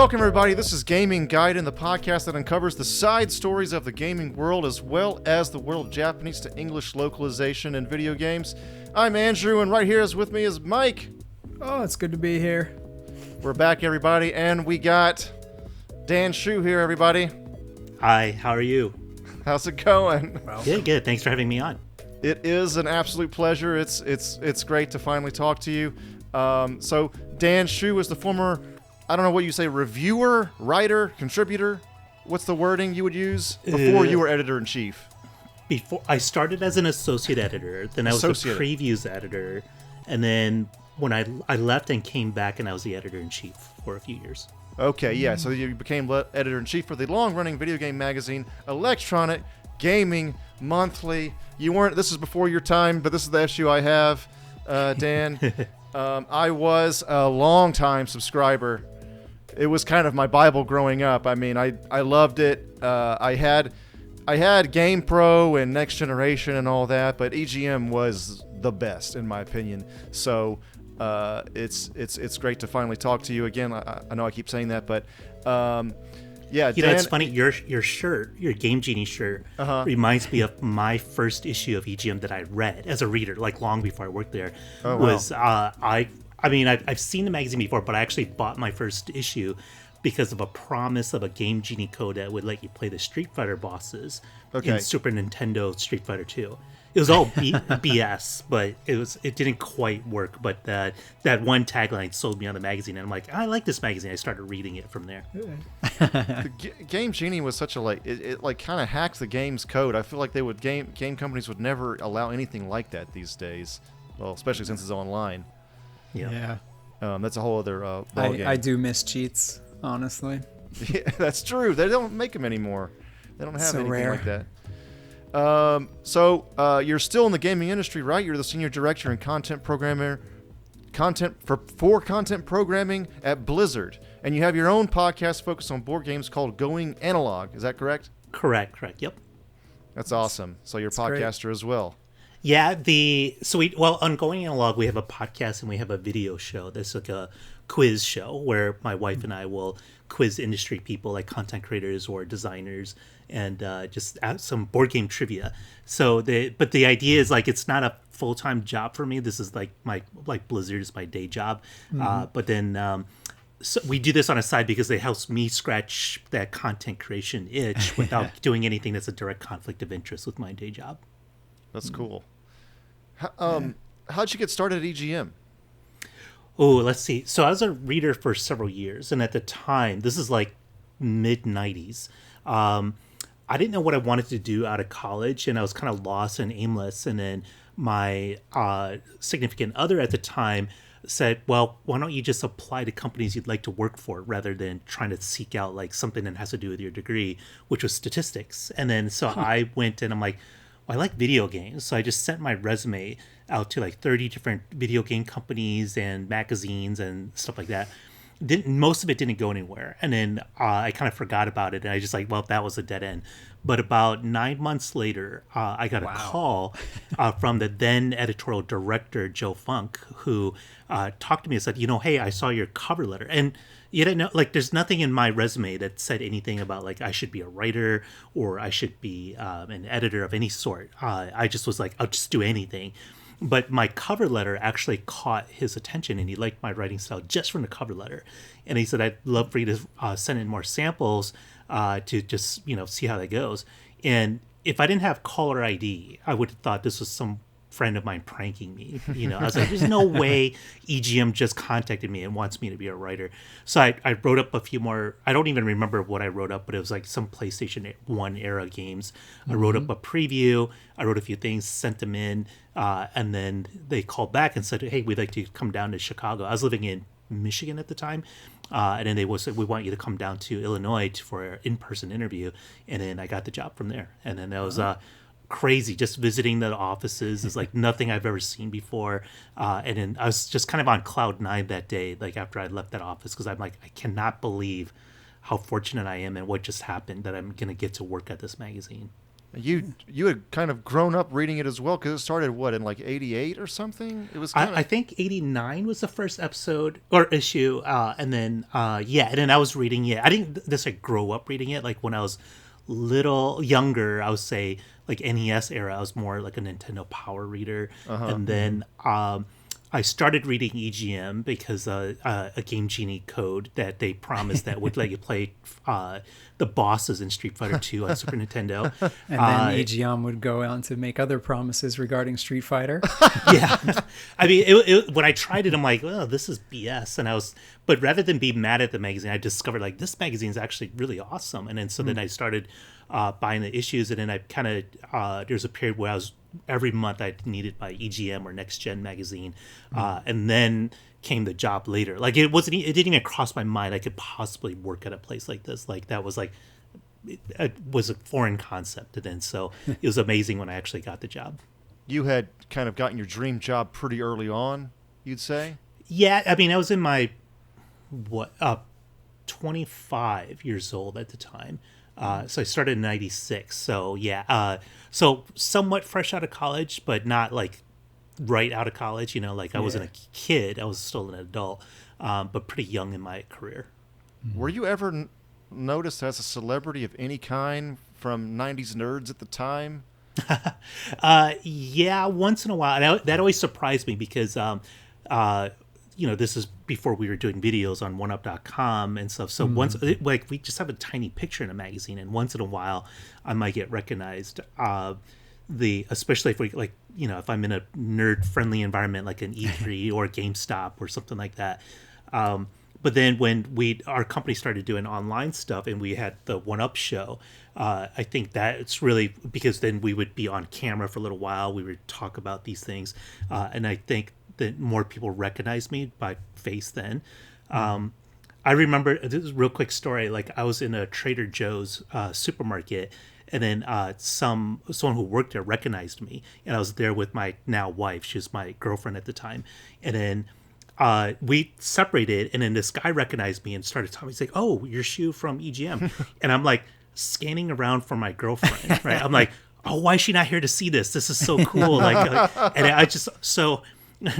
Welcome, everybody. This is Gaming Gaiden, the podcast that uncovers the side stories of the gaming world as well as the world of Japanese to English localization in video games. I'm Andrew, and right here is with me is Mike. Oh, it's good to be here. We're back, everybody, and we got Dan Shu here, everybody. Hi, how are you? How's it going? Good. Thanks for having me on. It is an absolute pleasure. It's great to finally talk to you. So Dan Shu is the former, I don't know what you say, reviewer, writer, contributor. What's the wording you would use before you were editor-in-chief? Before I started as an associate editor, then I was the previews editor, and then when I left and came back, and I was the editor-in-chief for a few years. Okay, yeah, so you became editor-in-chief for the long-running video game magazine, Electronic Gaming Monthly. You weren't, this is before your time, but this is the issue I have, Dan. I was a long-time subscriber. It was kind of my Bible growing up. I mean, I loved it. I had GamePro and Next Generation and all that, but EGM was the best in my opinion. So it's great to finally talk to you again. I know I keep saying that, but yeah. You know, it's funny. Your shirt, your Game Genie shirt, reminds me of my first issue of EGM that I read as a reader, like long before I worked there. Oh, wow. I mean, I've seen the magazine before, but I actually bought my first issue because of a promise of a Game Genie code that would let you play the Street Fighter bosses in Super Nintendo Street Fighter 2. It was all BS, but it didn't quite work. But that one tagline sold me on the magazine, and I'm like, I like this magazine. I started reading it from there. The Game Genie was such a it kind of hacks the game's code. I feel like they would game companies would never allow anything like that these days. Well, especially since it's online. Yeah. That's a whole other ballgame. I do miss cheats, honestly. Yeah, that's true. They don't make them anymore. They don't have So anything rare. like that. So you're still in the gaming industry, right? You're the senior director and content programmer, content programming at Blizzard, and you have your own podcast focused on board games called Going Analog. Is that correct? Correct. Yep. That's awesome. So you're a podcaster as well. Yeah, on Going Analog, we have a podcast and we have a video show. That's like a quiz show where my wife and I will quiz industry people like content creators or designers and just add some board game trivia. But the idea is like it's not a full-time job for me. This is like Blizzard is my day job. But then so we do this on a side because it helps me scratch that content creation itch without doing anything that's a direct conflict of interest with my day job. That's cool. How'd you get started at EGM? Oh, let's see. So I was a reader for several years, and at the time, this is like mid-90s, I didn't know what I wanted to do out of college, and I was kind of lost and aimless. And then my significant other at the time said, well, why don't you just apply to companies you'd like to work for rather than trying to seek out like something that has to do with your degree, which was statistics. And then so I went and I'm like, I like video games, so I just sent my resume out to like 30 different video game companies and magazines and stuff like that. Most of it didn't go anywhere, and then I kind of forgot about it, and I just like, well, that was a dead end. But about 9 months later, I got a call from the then editorial director, Joe Funk, who talked to me and said, hey, I saw your cover letter. And you didn't know, like, there's nothing in my resume that said anything about, like, I should be a writer or I should be an editor of any sort. I just was like, I'll just do anything. But my cover letter actually caught his attention, and he liked my writing style just from the cover letter. And he said, I'd love for you to send in more samples to just, see how that goes. And if I didn't have caller ID, I would have thought this was some friend of mine pranking me. I was like, there's no way EGM just contacted me and wants me to be a writer. So I wrote up a few more. I don't even remember what I wrote up, but it was like some PlayStation 1 era games. I wrote up a preview. I wrote a few things, sent them in, and then they called back and said, hey, we'd like to come down to Chicago. I was living in Michigan at the time. And then they said, we want you to come down to Illinois for an in-person interview. And then I got the job from there. And then that was crazy. Just visiting the offices is like nothing I've ever seen before. And then I was just kind of on cloud nine that day, like after I left that office, because I'm like, I cannot believe how fortunate I am and what just happened that I'm going to get to work at this magazine. You had kind of grown up reading it as well, because it started what, in like '88 or something. It was. I think '89 was the first episode or issue, and then and then I was reading it. I didn't necessarily grow up reading it. Like when I was little younger, I would say like NES era, I was more like a Nintendo Power reader, and then I started reading EGM because a Game Genie code that they promised that would let you play the bosses in Street Fighter 2 on Super Nintendo. And then EGM would go on to make other promises regarding Street Fighter. Yeah. I mean, when I tried it, I'm like, oh, this is BS. But rather than be mad at the magazine, I discovered like this magazine is actually really awesome. And then then I started buying the issues, and then I kind of there's a period where every month I needed my EGM or Next Gen magazine, and then came the job later. Like it didn't even cross my mind I could possibly work at a place like this. Like that was like it was a foreign concept, and then so it was amazing when I actually got the job. You had kind of gotten your dream job pretty early on, you'd say? Yeah, I mean, I was in my 25 years old at the time. So I started in '96. So yeah, so somewhat fresh out of college, but not like right out of college. Like I wasn't a kid; I was still an adult, but pretty young in my career. Were you ever noticed as a celebrity of any kind from '90s nerds at the time? Yeah, once in a while. And that always surprised me because this is before we were doing videos on oneup.com and stuff. So once, like, we just have a tiny picture in a magazine, and once in a while I might get recognized. Especially if if I'm in a nerd friendly environment like an E3 or GameStop or something like that. But then when our company started doing online stuff and we had the One Up show, I think that it's really because then we would be on camera for a little while. We would talk about these things. And I think that more people recognized me by face then. I remember, this is a real quick story. Like I was in a Trader Joe's supermarket, and then someone who worked there recognized me. And I was there with my now wife. She was my girlfriend at the time. And then we separated, and then this guy recognized me and started talking. He's like, "Oh, your shoe from EGM," and I'm like scanning around for my girlfriend. Right? I'm like, "Oh, why is she not here to see this? This is so cool!" And I just so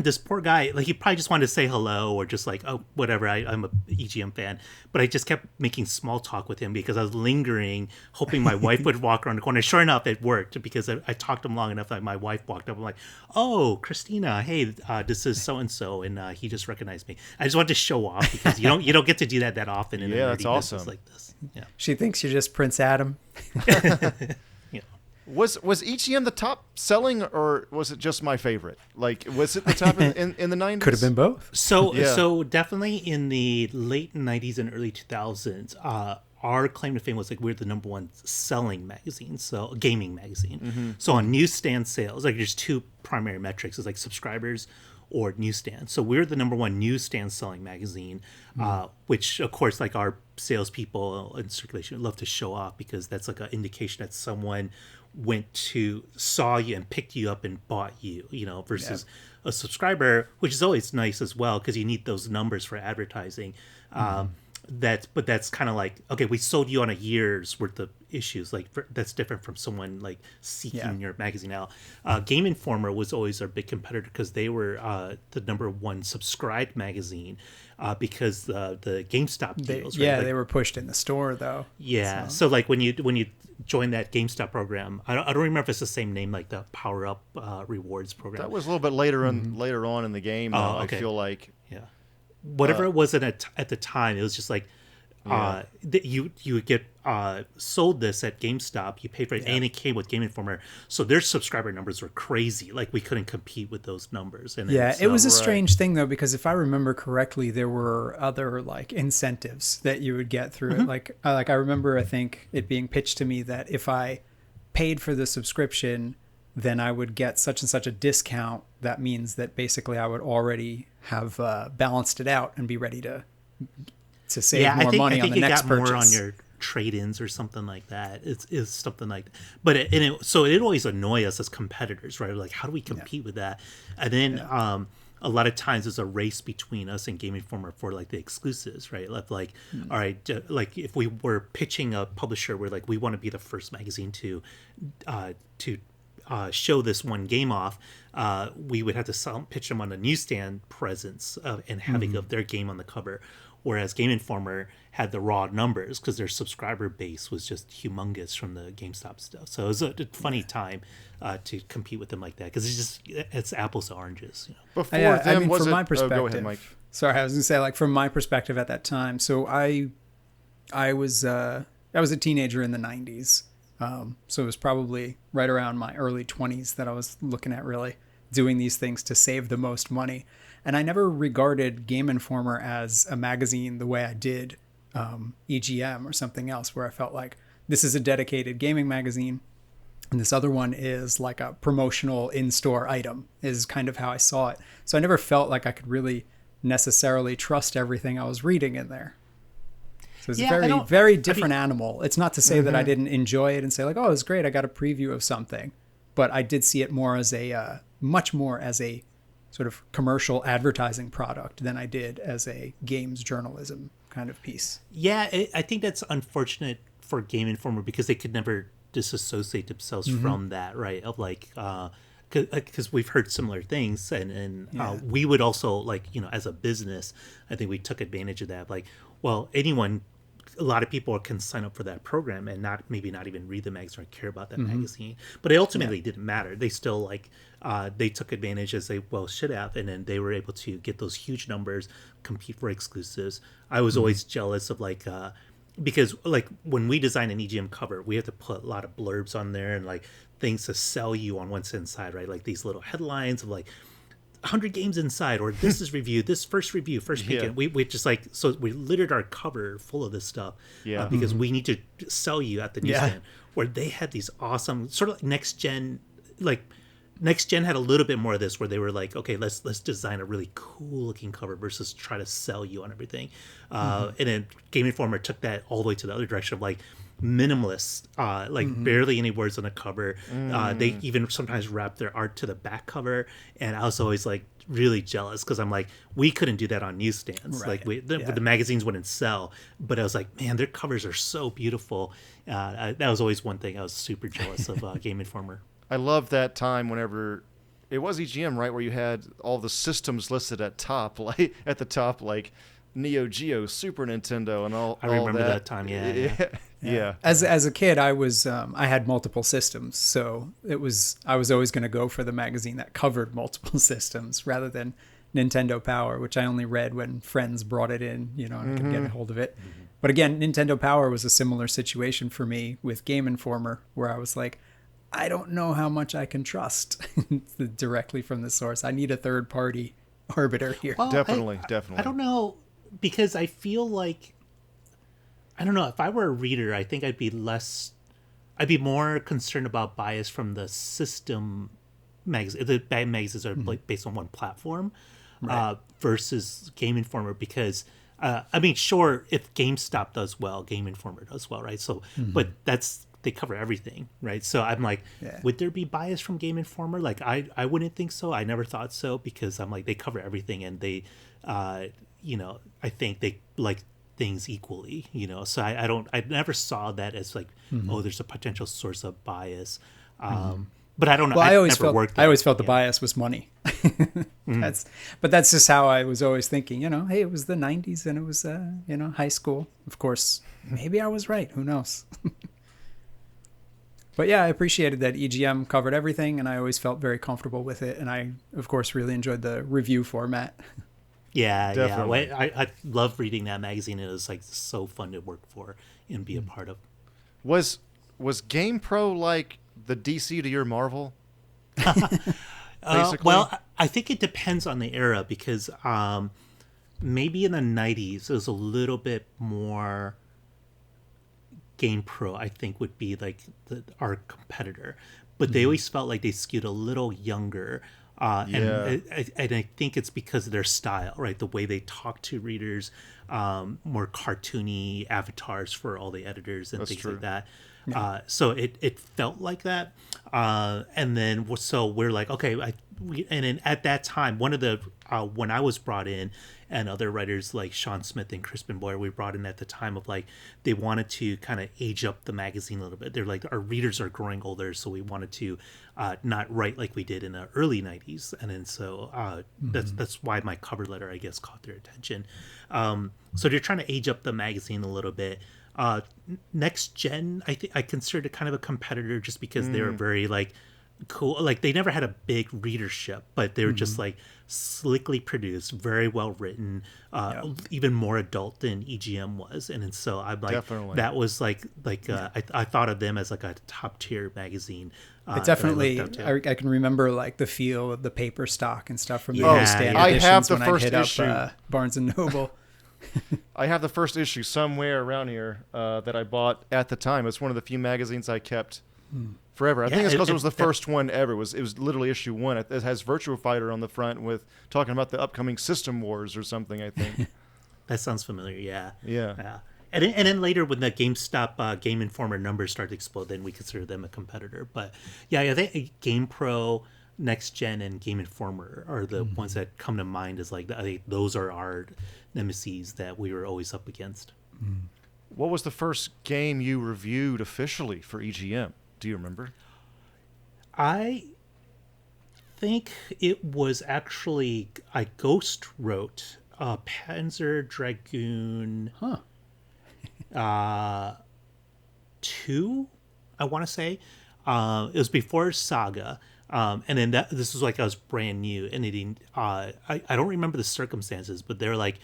this poor guy, like he probably just wanted to say hello or just like, oh, whatever. I'm a EGM fan, but I just kept making small talk with him because I was lingering, hoping my wife would walk around the corner. Sure enough, it worked because I talked to him long enough that my wife walked up. I'm like, oh, Christina, hey, this is so and so, and he just recognized me. I just wanted to show off because you don't get to do that often in a nerdy business like this. Yeah. She thinks you're just Prince Adam. Was EGM the top selling, or was it just my favorite? Like, was it the top in the 90s? Could have been both. So definitely in the late 90s and early 2000s, our claim to fame was like we're the number one selling magazine, so gaming magazine. Mm-hmm. So on newsstand sales, like there's two primary metrics: is like subscribers or newsstand. So we're the number one newsstand selling magazine, which of course, like our salespeople in circulation love to show off because that's like an indication that someone saw you and picked you up and bought you, versus a subscriber, which is always nice as well because you need those numbers for advertising. That's kind of like, okay, we sold you on a year's worth of issues. Like that's different from someone like seeking your magazine out. Game Informer was always our big competitor because they were the number one subscribed magazine because the GameStop deals. They were pushed in the store though. Yeah, so like when you join that GameStop program, I don't remember if it's the same name like the Power Up rewards program. That was a little bit later on in the game. Though, okay. I feel like whatever it was at the time, it was just like you would get sold this at GameStop. You paid for it, and it came with Game Informer. So their subscriber numbers were crazy. Like we couldn't compete with those numbers. And it was a strange thing though, because if I remember correctly, there were other like incentives that you would get through it. Like I remember, I think it being pitched to me that if I paid for the subscription, then I would get such and such a discount. That means that basically I would already have balanced it out and be ready to save more money on the next purchase. More on your trade-ins or something like that. It's something like that. But it always annoy us as competitors, right? Like, how do we compete with that? And then a lot of times there's a race between us and Game Informer for like the exclusives, right? Like, all right, like if we were pitching a publisher, we're like, we want to be the first magazine to show this one game off, we would have to pitch them on a newsstand presence and having of their game on the cover. Whereas Game Informer had the raw numbers because their subscriber base was just humongous from the GameStop stuff. So it was a funny time to compete with them like that because it's apples to oranges. You know? Before I mean, was from it? my perspective, go ahead, Mike. Sorry, I was gonna say, like, from my perspective at that time. So I was a teenager in the '90s. So it was probably right around my early 20s that I was looking at really doing these things to save the most money. And I never regarded Game Informer as a magazine the way I did EGM or something else, where I felt like this is a dedicated gaming magazine and this other one is like a promotional in-store item, is kind of how I saw it. So I never felt like I could really necessarily trust everything I was reading in there. So it's a very different animal. It's not to say that I didn't enjoy it and say like, oh, it's great, I got a preview of something. But I did see it more as much more as a sort of commercial advertising product than I did as a games journalism kind of piece. Yeah, I think that's unfortunate for Game Informer because they could never disassociate themselves from that, right? Of like, because we've heard similar things, and we would also, like, you know, as a business, I think we took advantage of that. Like, well, a lot of people can sign up for that program and maybe not even read the magazine or care about that magazine, but it ultimately didn't matter. They still they took advantage as they should have, and then they were able to get those huge numbers, compete for exclusives. I was always jealous of because like when we design an EGM cover, we have to put a lot of blurbs on there and like things to sell you on what's inside, right? Like these little headlines of like 100 games inside, or this is reviewed, this first review, first weekend. We just so we littered our cover full of this stuff because we need to sell you at the newsstand. Where they had these awesome sort of like next gen had a little bit more of this, where they were like, okay, let's design a really cool looking cover versus try to sell you on everything. And then Game Informer took that all the way to the other direction of like minimalist, barely any words on the cover. They even sometimes wrap their art to the back cover, and I was always like really jealous because I'm like, we couldn't do that on newsstands. Right. Like the magazines wouldn't sell, but I was like, man, their covers are so beautiful. That was always one thing I was super jealous of Game Informer. I love that time whenever it was EGM, right, where you had all the systems listed at the top, like Neo Geo, Super Nintendo, and all. I remember that time. Yeah. As a kid, I had multiple systems, so I was always going to go for the magazine that covered multiple systems rather than Nintendo Power, which I only read when friends brought it in, and I could get a hold of it. But again, Nintendo Power was a similar situation for me with Game Informer, where I was like, I don't know how much I can trust directly from the source. I need a third party arbiter here. Well, definitely. I don't know, because I feel like, I don't know, if I were a reader, I think I'd be more concerned about bias from the system magazine. The bad magazines are based on one platform, versus Game Informer, because I mean, sure, if GameStop does well, Game Informer does well, right? So, but they cover everything, right? So I'm like, would there be bias from Game Informer? Like, I wouldn't think so. I never thought so, because I'm like, they cover everything, and they, I think they like things equally, So I never saw that as like, oh, there's a potential source of bias. But I don't know. Well, I always felt the Yeah. bias was money. But that's just how I was always thinking, hey, it was the 90s and it was, high school. Of course, maybe I was right. Who knows? But yeah, I appreciated that EGM covered everything, and I always felt very comfortable with it. And I, of course, really enjoyed the review format. Yeah, Definitely. yeah. I love reading that magazine. It was like so fun to work for and be a part of. Was GamePro like the DC to your Marvel? Well, I think it depends on the era, because maybe in the 90s it was a little bit more. GamePro, I think, would be like our competitor, but they always felt like they skewed a little younger. And I think it's because of their style, right? The way they talk to readers, more cartoony avatars for all the editors and things like that. So it felt like that. And then, so we're like, okay, at that time, one of the when I was brought in, and other writers like Sean Smith and Crispin Boyer we brought in at the time of like they wanted to kind of age up the magazine a little bit. They're like, our readers are growing older, so we wanted to not write like we did in the early '90s, and then so that's why my cover letter, I guess, caught their attention. So they're trying to age up the magazine a little bit. Next Gen, I think I considered it kind of a competitor just because they were very like cool. Like they never had a big readership, but they were just like slickly produced, very well written, even more adult than EGM was. And so I'm like, Definitely. that was like I thought of them as like a top tier magazine. It definitely, I can remember like the feel of the paper stock and stuff from the Yeah, newsstand yeah. I editions have the when first I'd hit issue. up Barnes and Noble. I have the first issue somewhere around here that I bought at the time. It's one of the few magazines I kept forever. I think it's because it was the first one ever. It was literally issue 1. It has Virtua Fighter on the front with talking about the upcoming System Wars or something, I think. That sounds familiar. Yeah. Yeah. And then later when the GameStop Game Informer numbers started to explode, then we consider them a competitor. But yeah, I think Game Pro, Next Gen, and Game Informer are the ones that come to mind as like I think those are our nemesis that we were always up against. What was the first game you reviewed officially for EGM? Do you remember? I think it was actually I ghost wrote Panzer Dragoon 2, I want to say. It was before Saga. And then this was like I was brand new, and I don't remember the circumstances, but they're like,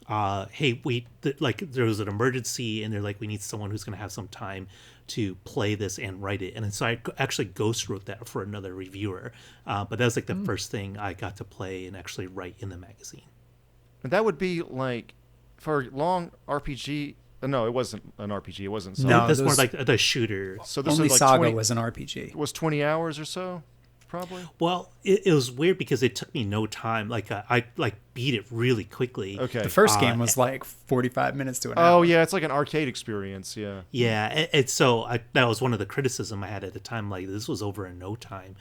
hey, there was an emergency, and they're like, we need someone who's going to have some time to play this and write it. And then so I actually ghost wrote that for another reviewer. But that was like the first thing I got to play and actually write in the magazine. And that would be like for a long RPG. No, it wasn't an RPG. It wasn't. Saga. No, That's more those- like the shooter. So this Only was like Saga 20, was an RPG. was 20 hours or so, probably. Well, it was weird because it took me no time. Like I beat it really quickly. Okay. The first game was like 45 minutes to an hour. Oh yeah, it's like an arcade experience. Yeah. Yeah, and so that was one of the criticism I had at the time. Like this was over in no time.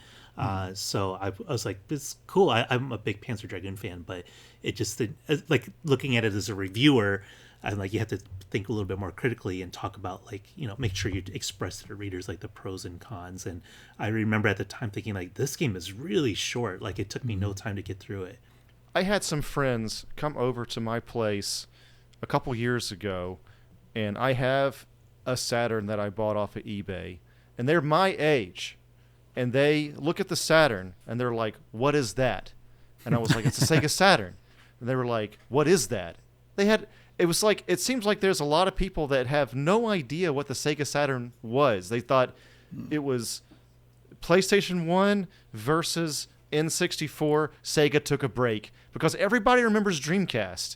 So I was like, "It's cool." I'm a big Panzer Dragoon fan, but it just like looking at it as a reviewer, I'm like, you have to think a little bit more critically and talk about like make sure you express to the readers like the pros and cons. And I remember at the time thinking like, this game is really short. Like it took me no time to get through it. I had some friends come over to my place a couple years ago, and I have a Saturn that I bought off of eBay, and they're my age, and they look at the Saturn and they're like, "What is that?" And I was like, "It's a Sega Saturn." And they were like, "What is that?" It seems like there's a lot of people that have no idea what the Sega Saturn was. They thought it was PlayStation 1 versus N64. Sega took a break because everybody remembers Dreamcast.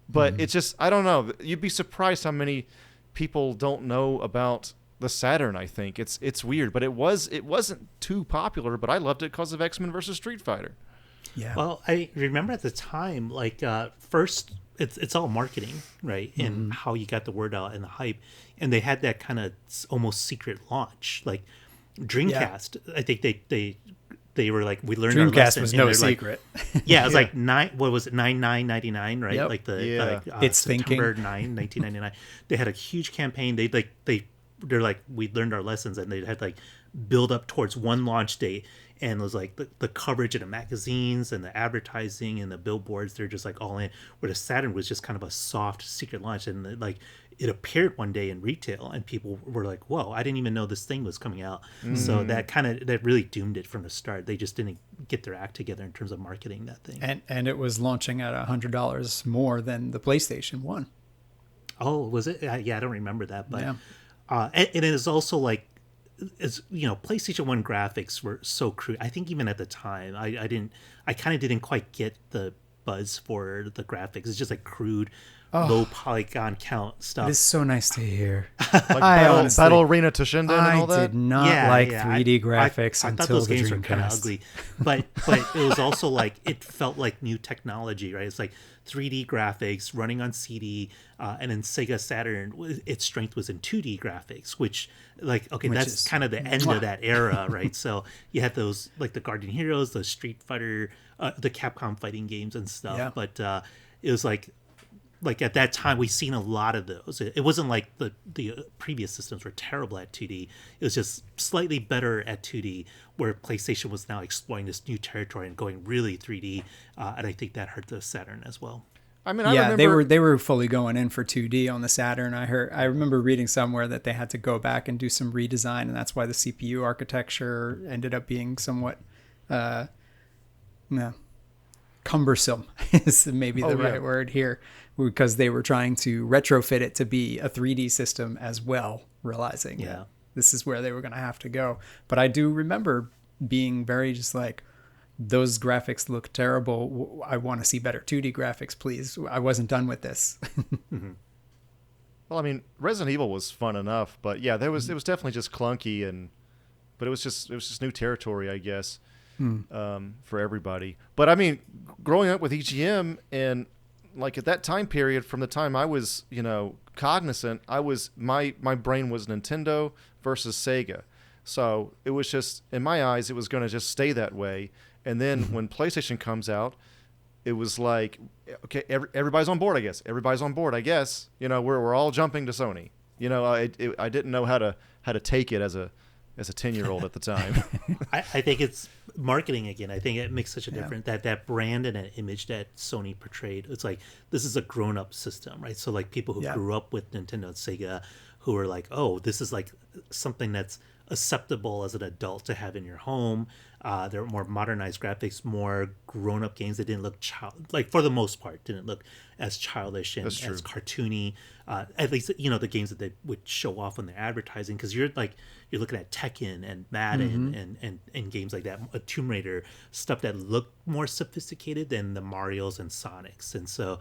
But it's just, I don't know. You'd be surprised how many people don't know about the Saturn, I think. It's weird, but it wasn't too popular, but I loved it because of X-Men versus Street Fighter. Yeah. Well, I remember at the time, like first, it's all marketing, right? And how you got the word out and the hype. And they had that kind of almost secret launch. Like Dreamcast, I think they were like, we learned our lesson. Dreamcast was and no they're like- secret. yeah, it was like $99.99, right? Yep. Like the Yeah. It's September thinking. 9, 1999. They had a huge campaign. They're like, we learned our lessons, and they had like build up towards one launch date. And it was like the coverage in the magazines and the advertising and the billboards, they're just like all in. Where the Saturn was just kind of a soft secret launch. And like it appeared one day in retail and people were like, whoa, I didn't even know this thing was coming out. So that really doomed it from the start. They just didn't get their act together in terms of marketing that thing. And it was launching at $100 more than the PlayStation 1. Oh, was it? Yeah, I don't remember that. But Yeah. and it is also like, it's PlayStation 1 graphics were so crude. I think even at the time I kind of didn't quite get the buzz for the graphics. It's just like crude low polygon count stuff. It is so nice to hear. Like I honestly, Battle Arena Toshinden and I all that. did not like 3D graphics I thought until those the games were kind of Dreamcast. ugly, but it was also like it felt like new technology, right? It's like 3D graphics running on CD, and then Sega Saturn, its strength was in 2D graphics, which that's is kind of the end of that era, right? So you had those like the Guardian Heroes, the Street Fighter, the Capcom fighting games and stuff, Yeah. but it was like at that time we seen a lot of those. It wasn't like the previous systems were terrible at 2D. It was just slightly better at 2D, where PlayStation was now exploring this new territory and going really 3D, and I think that hurt the Saturn as well. I mean, I Yeah, remember they were fully going in for 2D on the Saturn. I remember reading somewhere that they had to go back and do some redesign, and that's why the CPU architecture ended up being somewhat cumbersome is maybe the right word here, because they were trying to retrofit it to be a 3D system as well, realizing that this is where they were going to have to go. But I do remember being very just like, those graphics look terrible. I want to see better 2D graphics, please. I wasn't done with this. Well, I mean, Resident Evil was fun enough, but yeah, it was definitely just clunky, but it was just new territory, I guess, for everybody. But I mean, growing up with EGM and like at that time period, from the time I was cognizant, my brain was Nintendo versus Sega, so it was just, in my eyes, it was going to just stay that way. And then when PlayStation comes out, it was like, okay, everybody's on board, I guess. Everybody's on board, I guess. We're all jumping to Sony. I didn't know how to take it as a 10-year-old at the time. I think it's marketing again. I think it makes such a difference, that brand and that image that Sony portrayed. It's like, this is a grown-up system, right? So like people who grew up with Nintendo and Sega, who are like, oh, this is like something that's acceptable as an adult to have in your home. There were more modernized graphics, more grown-up games that didn't look for the most part, didn't look as childish and as cartoony. At least the games that they would show off on their advertising, because you're looking at Tekken and Madden and games like that, a Tomb Raider, stuff that looked more sophisticated than the Marios and Sonics. And so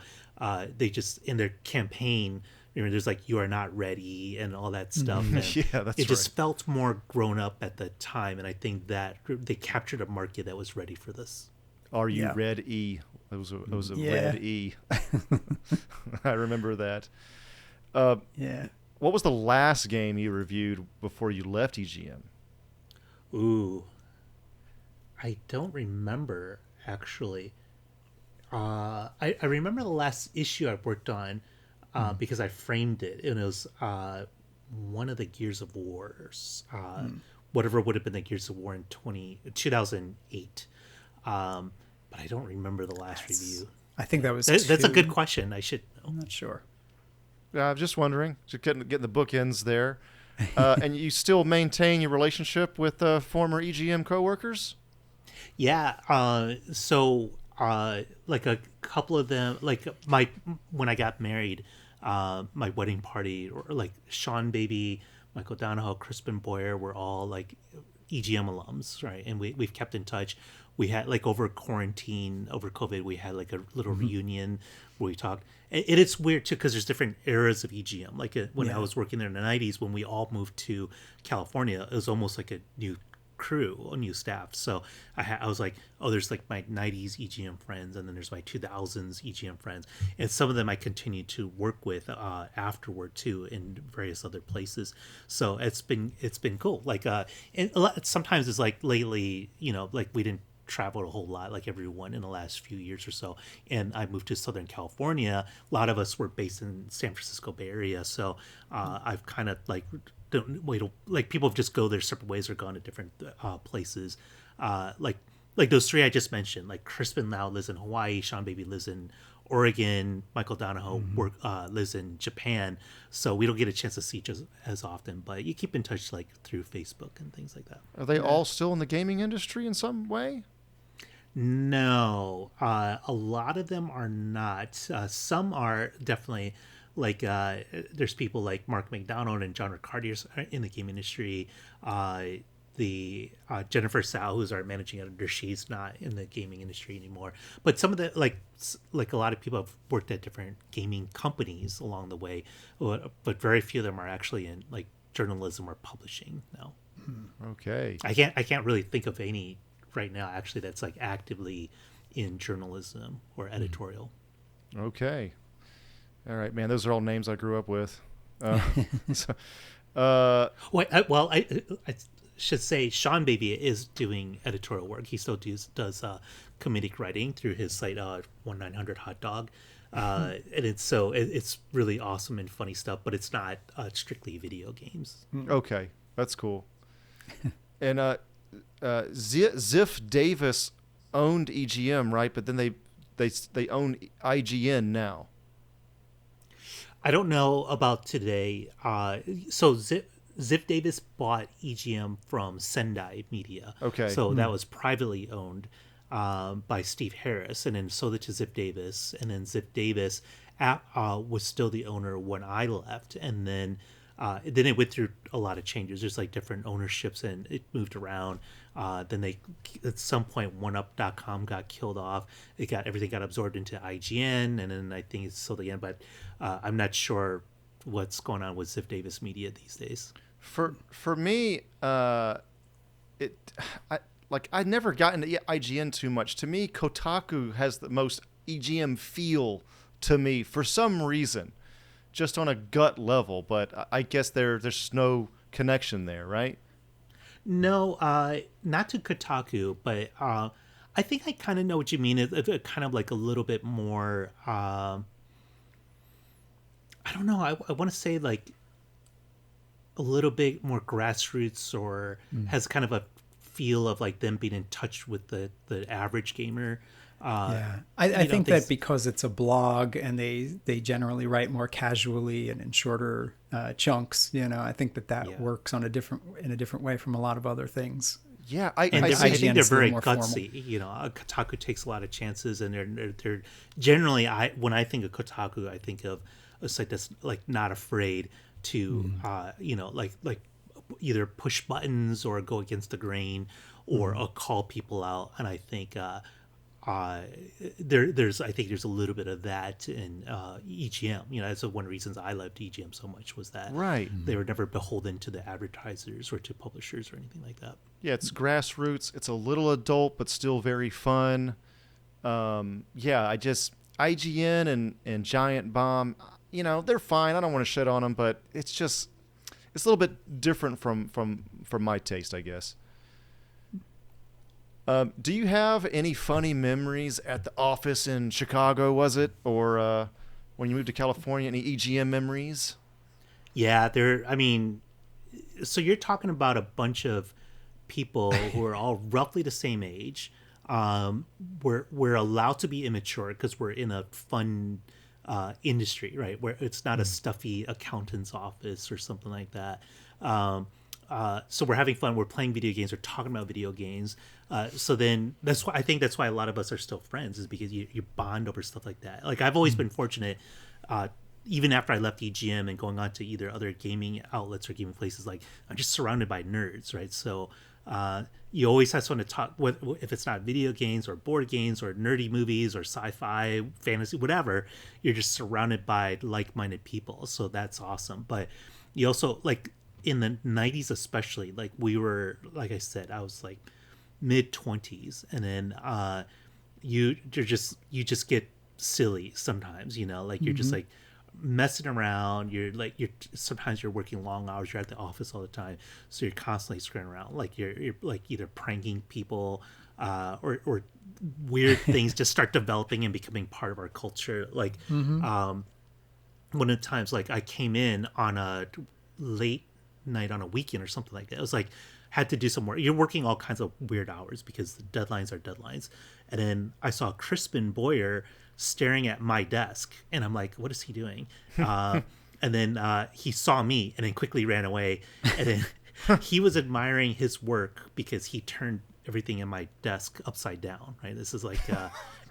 they just, in their campaign, there's like, you are not ready and all that stuff. And yeah, that's it just felt more grown up at the time, and I think that they captured a market that was ready for this. Are you Red E? It was a Red E. I remember that. What was the last game you reviewed before you left EGM? Ooh, I don't remember actually. I remember the last issue I worked on. Because I framed it, and it was one of the Gears of Wars, whatever would have been the Gears of War in 2008. But I don't remember the last review. I think that was that's a good question. I should know. I'm not sure. Yeah, I'm just wondering. Just getting the bookends there. And you still maintain your relationship with former EGM coworkers? Yeah. So like a couple of them, like when I got married, my wedding party, or like Sean Baby, Michael Donahoe, Crispin Boyer, were all like EGM alums, right? And we've kept in touch. We had like over quarantine, over COVID, we had like a little reunion where we talked. And it's weird too, because there's different eras of EGM. Like when I was working there in the 90s, when we all moved to California, it was almost like a new crew, a new staff. So I was like, oh, there's like my 90s EGM friends, and then there's my 2000s EGM friends, and some of them I continue to work with afterward too in various other places. So it's been cool. Like and sometimes it's like lately, like we didn't travel a whole lot like everyone in the last few years or so, and I moved to Southern California. A lot of us were based in San Francisco Bay Area, so I've kind of like people just go their separate ways or gone to different places, like those three I just mentioned. Like Crispin now lives in Hawaii, Sean Baby lives in Oregon, Michael Donahoe lives in Japan, so we don't get a chance to see each other as often, but you keep in touch like through Facebook and things like that. Are they all still in the gaming industry in some way? No, a lot of them are not. Some are definitely, like there's people like Mark McDonald and John Riccardi in the game industry. the Jennifer Sao, who's our managing editor, she's not in the gaming industry anymore. But some of the like a lot of people have worked at different gaming companies along the way, but very few of them are actually in like journalism or publishing now. Okay. I can't really think of any right now actually that's like actively in journalism or editorial. Okay. All right, man. Those are all names I grew up with. So, Wait, I should say Sean Baby is doing editorial work. He still does comedic writing through his site 1900 Hot Dog, and it's really awesome and funny stuff. But it's not strictly video games. Okay, that's cool. And Ziff Davis owned EGM, right? But then they own IGN now. I don't know about today. So Ziff Davis bought EGM from Sendai Media. Okay. So that was privately owned by Steve Harris, and then sold it to Ziff Davis, and then Ziff Davis was still the owner when I left, and then it went through a lot of changes. There's like different ownerships, and it moved around. Then they, at some point, OneUp.com got killed off. Everything got absorbed into IGN, and then I think it's sold again. But I'm not sure what's going on with Ziff Davis Media these days. For me, I never got into IGN too much. To me, Kotaku has the most EGM feel to me for some reason, just on a gut level. But I guess there's no connection there, right? No, not to Kotaku, but I think I kind of know what you mean. It's kind of like a little bit more. I don't know. I want to say like a little bit more grassroots, or has kind of a feel of like them being in touch with the average gamer. I think that because it's a blog and they generally write more casually and in shorter chunks, I think that works in a different way from a lot of other things. Yeah, I think they're very gutsy. Formal. Kotaku takes a lot of chances, and they're generally, when I think of Kotaku, I think of a site that's like not afraid to like either push buttons or go against the grain or call people out. And I think there's a little bit of that in EGM. That's one of the reasons I loved EGM so much, was that they were never beholden to the advertisers or to publishers or anything like that. Yeah, it's grassroots. It's a little adult, but still very fun. IGN and Giant Bomb, they're fine. I don't want to shit on them, but it's a little bit different from my taste, I guess. Do you have any funny memories at the office in Chicago, was it? Or when you moved to California, any EGM memories? Yeah, so you're talking about a bunch of people who are all roughly the same age. We're allowed to be immature because we're in a fun industry, right? Where it's not a stuffy accountant's office or something like that. So we're having fun. We're playing video games. We're talking about video games. So then that's why a lot of us are still friends, is because you bond over stuff like that. Like I've always been fortunate, even after I left EGM and going on to either other gaming outlets or gaming places, like I'm just surrounded by nerds, right? So you always have someone to talk with, if it's not video games or board games or nerdy movies or sci-fi, fantasy, whatever. You're just surrounded by like-minded people. So that's awesome. But you also, like, in the 90s especially, like we were, like I said, I was like mid-20s, and then you just get silly sometimes, like you're just like messing around. Sometimes you're working long hours, you're at the office all the time, so you're constantly screwing around, like you're like either pranking people or weird things just start developing and becoming part of our culture. Like one of the times, like I came in on a late night on a weekend or something like that. It was like, had to do some work. You're working all kinds of weird hours because the deadlines are deadlines. And then I saw Crispin Boyer staring at my desk, and I'm like, what is he doing? And then he saw me and then quickly ran away. And then he was admiring his work because he turned everything in my desk upside down, right? This is like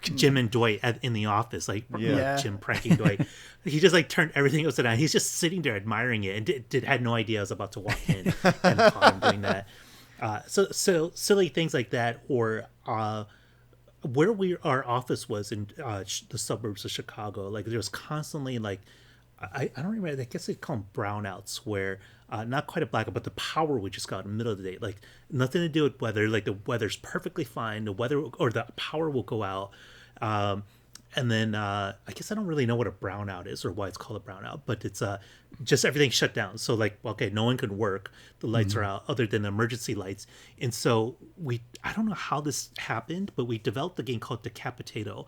Jim and Dwight in The Office, like Jim pranking Dwight. He just like turned everything upside down. He's just sitting there admiring it, and had no idea I was about to walk in and caught him doing that. So silly things like that, or where our office was in the suburbs of Chicago. Like there was constantly like I don't remember. I guess they call them brownouts, where not quite a blackout, but the power would just go out in the middle of the day. Like nothing to do with weather. Like the weather's perfectly fine. The weather or the power will go out. And then I guess I don't really know what a brownout is or why it's called a brownout, but it's just everything shut down. So like, okay, no one could work. The lights are out other than emergency lights. And so I don't know how this happened, but we developed a game called Decapitato.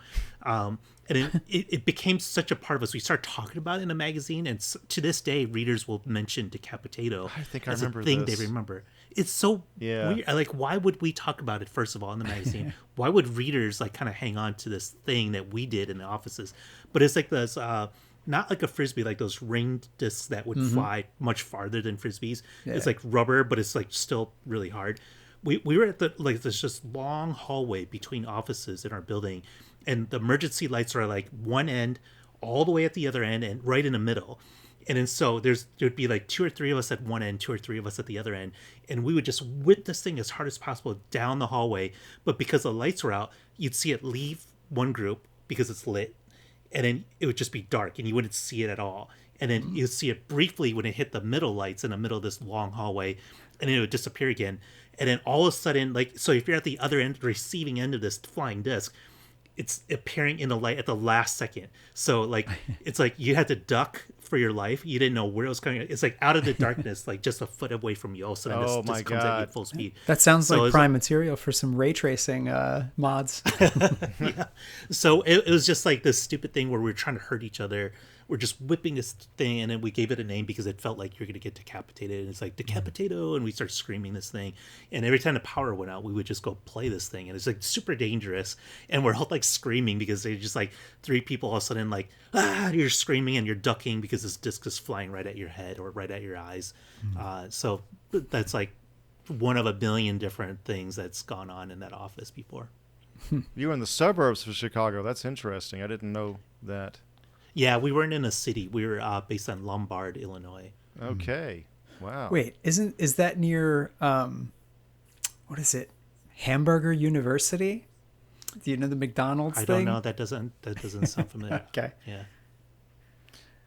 And it became such a part of us. We started talking about it in a magazine, and to this day, readers will mention Decapitato I think I as remember a thing this. they remember. It's so weird. Like, why would we talk about it, first of all, in the magazine? Why would readers, like, kind of hang on to this thing that we did in the offices? But it's like this, not like a Frisbee, like those ringed discs that would fly much farther than Frisbees. Yeah. It's like rubber, but it's, like, still really hard. We were at this just long hallway between offices in our building, and the emergency lights are like one end all the way at the other end and right in the middle. And then so there'd be like 2 or 3 of us at one end, 2 or 3 of us at the other end, and we would just whip this thing as hard as possible down the hallway. But because the lights were out, you'd see it leave one group because it's lit, and then it would just be dark and you wouldn't see it at all. And then you'd see it briefly when it hit the middle lights in the middle of this long hallway, and then it would disappear again. And then all of a sudden, like, so if you're at the other end, the receiving end of this flying disc, it's appearing in the light at the last second. So like, it's like you had to duck for your life. You didn't know where it was coming. It's like out of the darkness, like just a foot away from you. All of a sudden, this comes at you at full speed. That sounds like prime material for some ray tracing mods. Yeah. So it was just like this stupid thing where we were trying to hurt each other. We're just whipping this thing, and then we gave it a name because it felt like you're going to get decapitated. And it's like Decapitato, and we start screaming this thing. And every time the power went out, we would just go play this thing, and it's like super dangerous. And we're all like screaming because they're just like 3 people all of a sudden like, you're screaming and you're ducking because this disc is flying right at your head or right at your eyes. So that's like one of a billion different things that's gone on in that office before. You were in the suburbs of Chicago. That's interesting. I didn't know that. Yeah, we weren't in a city. We were based on Lombard, Illinois. Okay. Wow. Wait, is that near what is it? Hamburger University? Do you know the McDonald's I thing? don't know. That doesn't sound familiar. Okay. Yeah.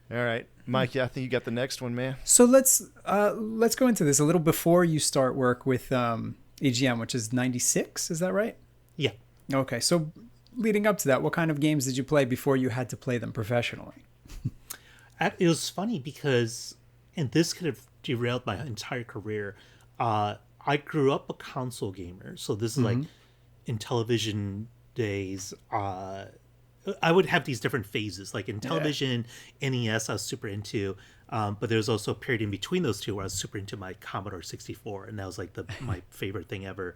All right, Mike. Yeah, I think you got the next one, man. So let's go into this a little before you start work with EGM, which is 96. Is that right? Yeah. Okay. So leading up to that, what kind of games did you play before you had to play them professionally? It was funny because, and this could have derailed my entire career. I grew up a console gamer, so this is like in television days. I would have these different phases. Like in television, NES, I was super into, but there was also a period in between those two where I was super into my Commodore 64, and that was like my favorite thing ever.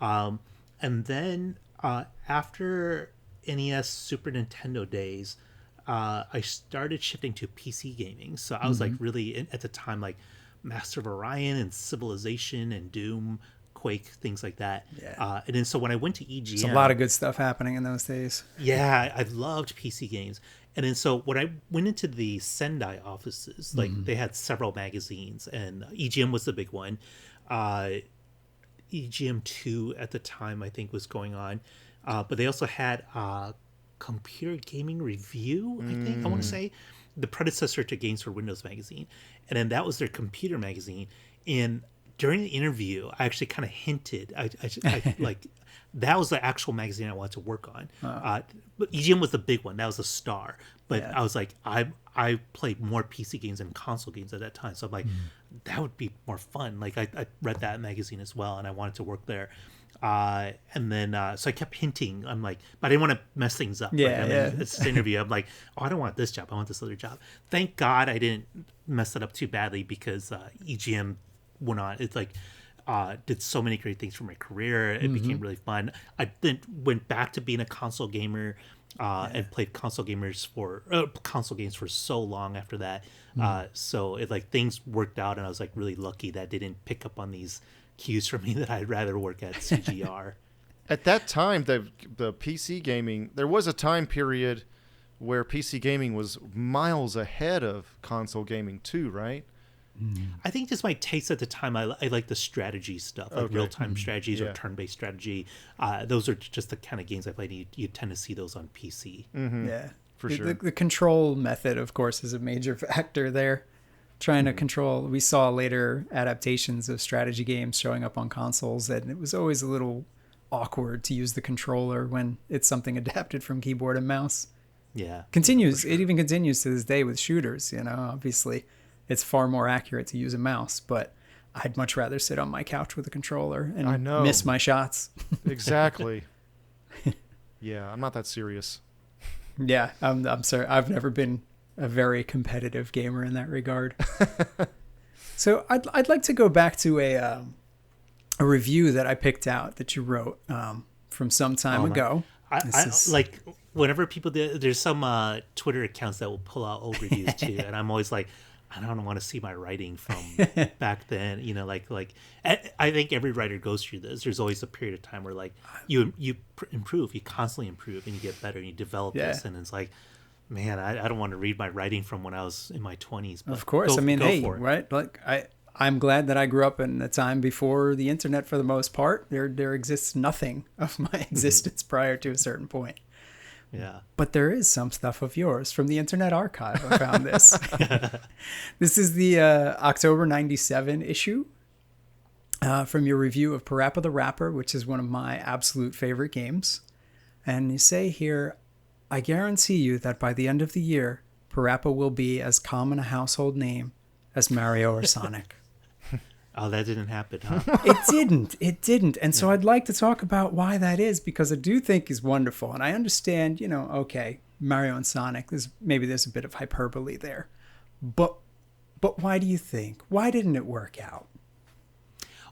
And then after NES, Super Nintendo days, I started shifting to PC gaming. So I was like really at the time like Master of Orion and Civilization and Doom, Quake, things like that. Yeah. And then so when I went to EGM, there's a lot of good stuff happening in those days. Yeah, I loved PC games. And then so when I went into the Sendai offices, like they had several magazines, and EGM was the big one. EGM 2 at the time, I think, was going on. But they also had Computer Gaming Review, I think, I want to say, the predecessor to Games for Windows magazine. And then that was their computer magazine. And during the interview, I actually kind of hinted, I like, that was the actual magazine I wanted to work on. But EGM was the big one. That was a star. But I was like, I played more PC games than console games at that time. So I'm like, that would be more fun. Like I read that magazine as well, and I wanted to work there. And then so I kept hinting. I'm like, but I didn't want to mess things up. It's this interview. I'm like, oh, I don't want this job. I want this other job. Thank God I didn't mess it up too badly, because EGM went on. It's like did so many great things for my career. It became really fun. I then went back to being a console gamer. And played console games for so long after that. So it like things worked out, and I was like really lucky that they didn't pick up on these cues for me that I'd rather work at CGR. At that time, the PC gaming, there was a time period where PC gaming was miles ahead of console gaming too, right? I think just my taste at the time, I like the strategy stuff, like Okay. real-time strategies Yeah. or turn-based strategy. Those are just the kind of games I played. You tend to see those on PC. Yeah, For the, sure. The control method, of course, is a major factor there. Trying to control. We saw later adaptations of strategy games showing up on consoles, and it was always a little awkward to use the controller when it's something adapted from keyboard and mouse. Yeah. Continues. It even continues to this day with shooters. You know, obviously, it's far more accurate to use a mouse, but I'd much rather sit on my couch with a controller I and know. miss my shots. Exactly. Yeah, I'm not that serious. Yeah, I'm sorry. I've never been a very competitive gamer in that regard. So I'd like to go back to a review that I picked out that you wrote from some time Oh, ago. I like whenever people there's some Twitter accounts that will pull out old reviews too, and I'm always like, I don't want to see my writing from back then. You know, like I think every writer goes through this. There's always a period of time where like you improve, you constantly improve, and you get better, and you develop this, and it's like, man, I don't want to read my writing from when I was in my 20s. But Of course, go, I mean, go hey, for it. right? Like I'm glad that I grew up in a time before the internet. For the most part, there exists nothing of my existence prior to a certain point. Yeah. But there is some stuff of yours from the Internet Archive. I found this. This is the October 97 issue from your review of Parappa the Rapper, which is one of my absolute favorite games. And you say here, I guarantee you that by the end of the year, Parappa will be as common a household name as Mario or Sonic. Oh, that didn't happen, huh? It didn't. And so I'd like to talk about why that is, because I do think he's wonderful. And I understand, you know, okay, Mario and Sonic, there's a bit of hyperbole there. But why do you think? Why didn't it work out?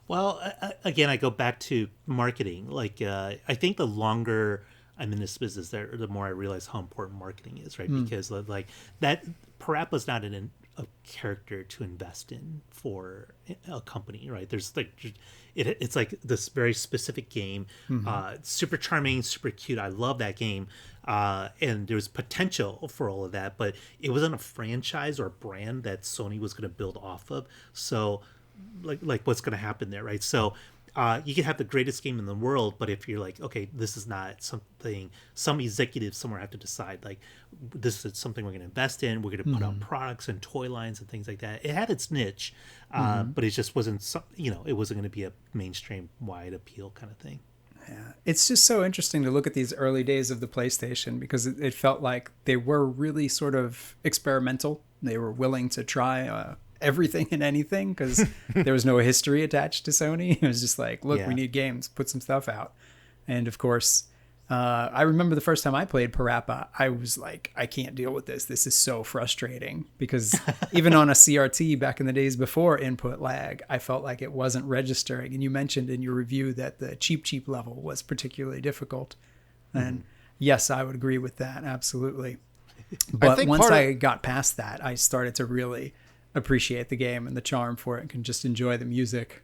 Well, again, I go back to marketing. Like, I think the longer I'm in this business, the more I realize how important marketing is, right? Because like that, Parappa's not a character to invest in for a company, right? There's like it's like this very specific game, super charming, super cute. I love that game, and there's potential for all of that, but it wasn't a franchise or a brand that Sony was going to build off of. So like what's going to happen there, right? So you can have the greatest game in the world, but if you're like, okay, this is not something, some executives somewhere have to decide, like, this is something we're going to invest in. We're going to put out products and toy lines and things like that. It had its niche, but it just wasn't, it wasn't going to be a mainstream wide appeal kind of thing. Yeah, it's just so interesting to look at these early days of the PlayStation, because it felt like they were really sort of experimental. They were willing to try everything and anything, because there was no history attached to Sony. It was just like, look, we need games, put some stuff out. And of course, I remember the first time I played Parappa, I was like, I can't deal with this. This is so frustrating, because even on a CRT back in the days before input lag, I felt like it wasn't registering. And you mentioned in your review that the cheap level was particularly difficult. And yes, I would agree with that. Absolutely. But once I got past that, I started to really appreciate the game and the charm for it, and can just enjoy the music.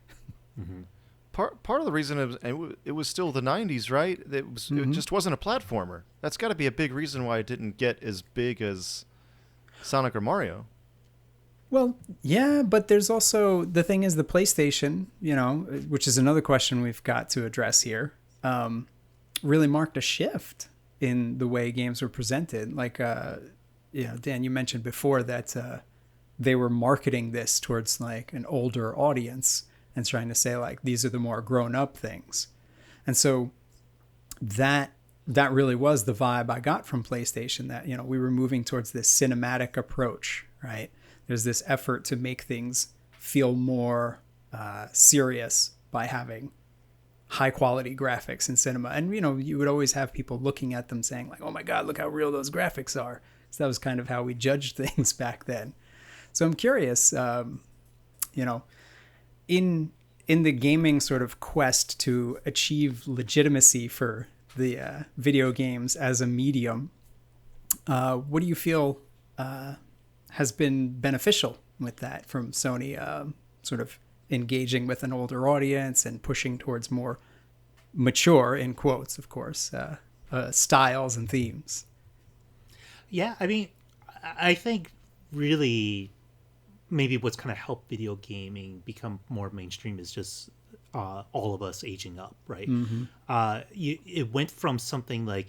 Part of the reason it was still the 90s, right? It just wasn't a platformer. That's got to be a big reason why it didn't get as big as Sonic or Mario. Well, yeah, but there's also, the thing is, the PlayStation, which is another question we've got to address here, really marked a shift in the way games were presented. Like, Dan, you mentioned before that they were marketing this towards like an older audience and trying to say like, these are the more grown up things. And so that really was the vibe I got from PlayStation, that, we were moving towards this cinematic approach, right? There's this effort to make things feel more serious by having high quality graphics in cinema. And, you would always have people looking at them saying like, oh my God, look how real those graphics are. So that was kind of how we judged things back then. So I'm curious, in the gaming sort of quest to achieve legitimacy for the video games as a medium, what do you feel has been beneficial with that from Sony, sort of engaging with an older audience and pushing towards more mature, in quotes, of course, styles and themes? Yeah, I mean, I think really maybe what's kind of helped video gaming become more mainstream is just all of us aging up, right? It went from something like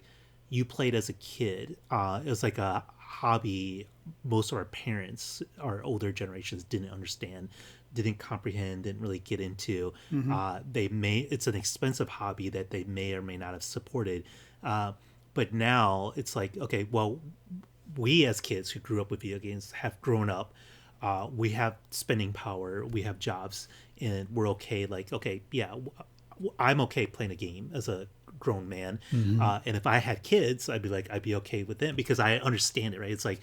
you played as a kid. It was like a hobby most of our parents, our older generations, didn't understand, didn't comprehend, didn't really get into. It's an expensive hobby that they may or may not have supported. But now it's like, okay, well, we as kids who grew up with video games have grown up. We have spending power, we have jobs, and we're okay. Like, okay, yeah, I'm okay playing a game as a grown man. And if I had kids, I'd be okay with them because I understand it, right? It's like,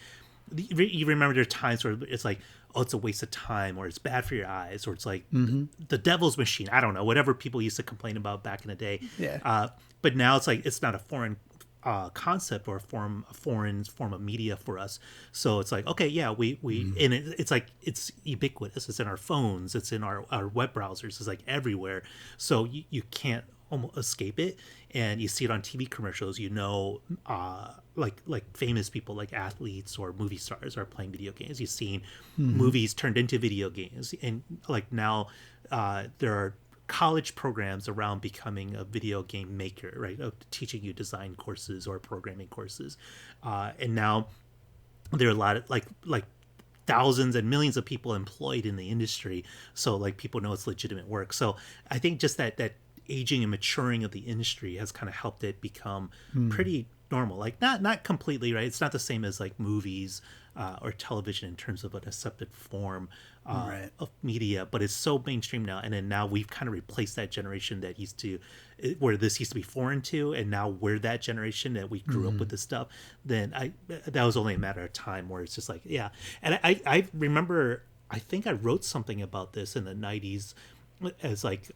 you remember there are times where it's like, oh, it's a waste of time, or it's bad for your eyes, or it's like the devil's machine. I don't know, whatever people used to complain about back in the day. Yeah. But now it's like, it's not a foreign concept or a foreign form of media for us. So it's like, okay, yeah, we and it's like, it's ubiquitous. It's in our phones. It's in our web browsers. It's like everywhere. So you can't almost escape it. And you see it on TV commercials, like famous people, like athletes or movie stars are playing video games. You've seen movies turned into video games. And like now there are college programs around becoming a video game maker, right? Of teaching you design courses or programming courses. And now there are a lot of like thousands and millions of people employed in the industry. So like people know it's legitimate work. So I think just that aging and maturing of the industry has kind of helped it become pretty normal. Like not completely, right? It's not the same as like movies or television in terms of an accepted form of media, but it's so mainstream now. And then now we've kind of replaced that generation that where this used to be foreign to, and now we're that generation that we grew up with this stuff. Then that was only a matter of time where it's just like, yeah. And I remember, I think I wrote something about this in the 90s as like,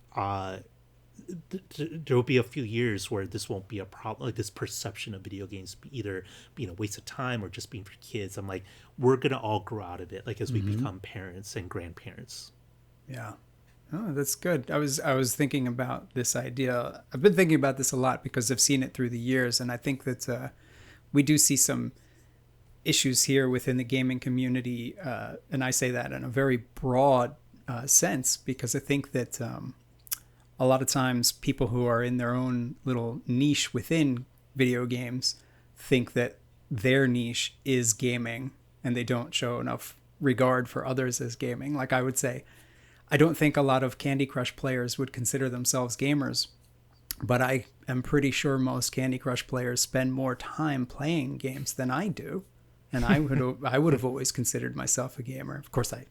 there will be a few years where this won't be a problem, like this perception of video games either being a waste of time or just being for kids. I'm like, we're gonna all grow out of it, like as we become parents and grandparents. Yeah. Oh, that's good. I was thinking about this idea. I've been thinking about this a lot because I've seen it through the years, and I think that we do see some issues here within the gaming community, and I say that in a very broad sense because I think that a lot of times people who are in their own little niche within video games think that their niche is gaming and they don't show enough regard for others as gaming. Like I would say, I don't think a lot of Candy Crush players would consider themselves gamers, but I am pretty sure most Candy Crush players spend more time playing games than I do. And I would have always considered myself a gamer. Of course, I'm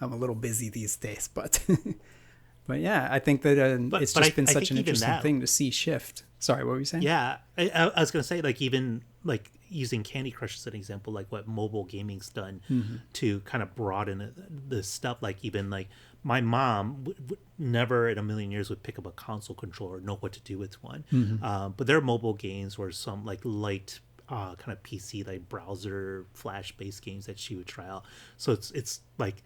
a little busy these days, but but yeah, I think that it's just been such an interesting thing to see shift. Sorry, what were you saying? Yeah, I was going to say, like, even like using Candy Crush as an example, like what mobile gaming's done to kind of broaden the stuff. Like even like my mom would never in a million years would pick up a console controller or know what to do with one. But their mobile games were some like light kind of PC, like browser flash based games that she would try out. So it's like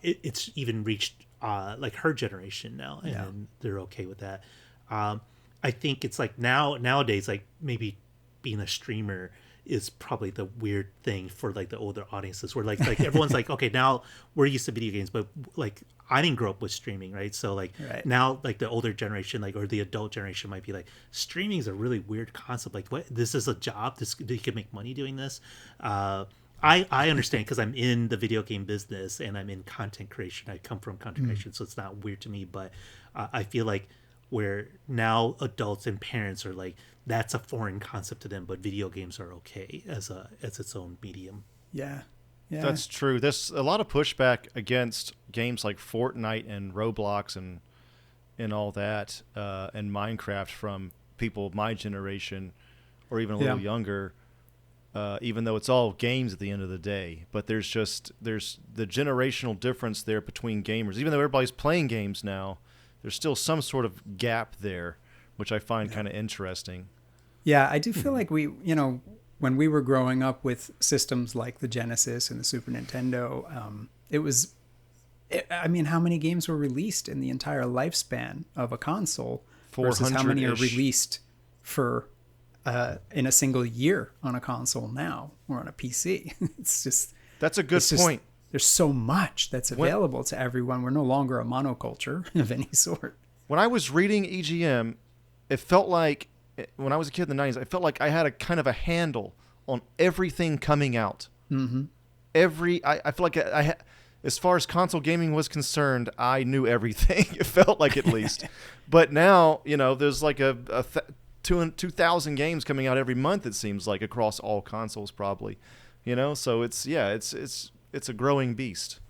it's even reached like her generation now, and they're okay with that. I think it's like nowadays, like maybe being a streamer is probably the weird thing for like the older audiences, where like everyone's like, okay, now we're used to video games, but like I didn't grow up with streaming, right? So like now like the older generation, like, or the adult generation might be like, streaming is a really weird concept. Like, what? This is a job? You can make money doing this? I understand because I'm in the video game business and I'm in content creation. I come from content creation, so it's not weird to me. But I feel like where now adults and parents are like, that's a foreign concept to them, but video games are okay as its own medium. Yeah. That's true. There's a lot of pushback against games like Fortnite and Roblox and all that, and Minecraft from people of my generation or even a little younger. Even though it's all games at the end of the day, but there's the generational difference there between gamers. Even though everybody's playing games now, there's still some sort of gap there, which I find kind of interesting. Yeah, I do feel like when we were growing up with systems like the Genesis and the Super Nintendo, how many games were released in the entire lifespan of a console versus how many are released for in a single year on a console now or on a PC? It's just that's a good point. there's so much that's available to everyone. We're no longer a monoculture of any sort. When I was reading EGM, it felt like, when I was a kid in the 90s, I felt like I had a kind of a handle on everything coming out. Mm-hmm. I feel like as far as console gaming was concerned, I knew everything. It felt like, at least. But now, there's like 2,000 games coming out every month, it seems like, across all consoles probably. So it's a growing beast.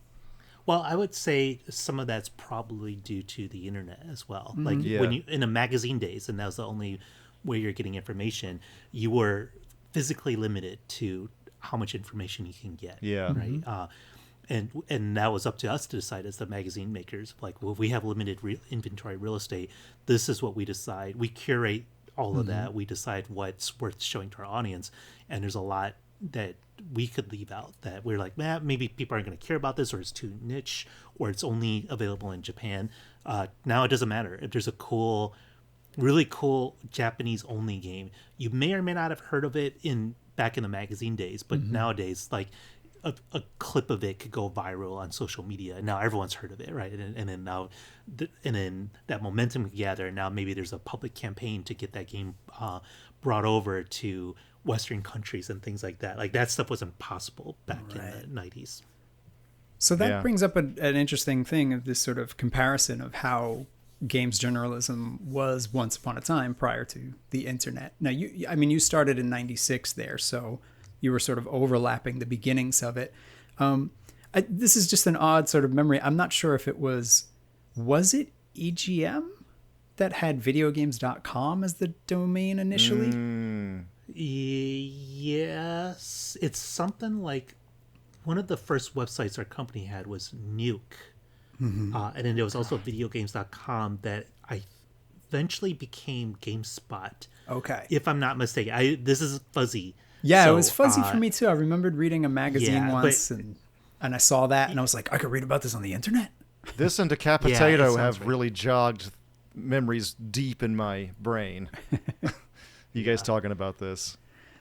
Well, I would say some of that's probably due to the internet as well. Mm-hmm. Like Yeah. when you in the magazine days, and that was the only way you're getting information, you were physically limited to how much information you can get. Yeah. Right. And that was up to us to decide as the magazine makers. Like, well, if we have limited inventory real estate, this is what we decide. We curate all of that. We decide what's worth showing to our audience, and there's a lot that we could leave out that we're like, maybe people aren't going to care about this, or it's too niche, or it's only available in Japan. Now it doesn't matter. If there's a really cool Japanese only game, you may or may not have heard of it back in the magazine days, but nowadays, like a clip of it could go viral on social media. Now everyone's heard of it, right? And then now, and then that momentum can gather. And now maybe there's a public campaign to get that game brought over to Western countries and things like that. Like, that stuff wasn't possible back in the 90s. So that brings up an interesting thing of this sort of comparison of how games journalism was once upon a time prior to the internet. Now, you started in 96 there, so you were sort of overlapping the beginnings of it. This is just an odd sort of memory. I'm not sure if it was it EGM that had videogames.com as the domain initially? Yes. It's something like, one of the first websites our company had was Nuke. And then there was also videogames.com that I eventually became GameSpot. Okay. If I'm not mistaken. This is fuzzy. Yeah, So, it was fuzzy for me too. I remembered reading a magazine once and I saw that and I was like, I could read about this on the internet. This and Yeah, Decapitato it have sounds really jogged memories deep in my brain. You guys talking about this?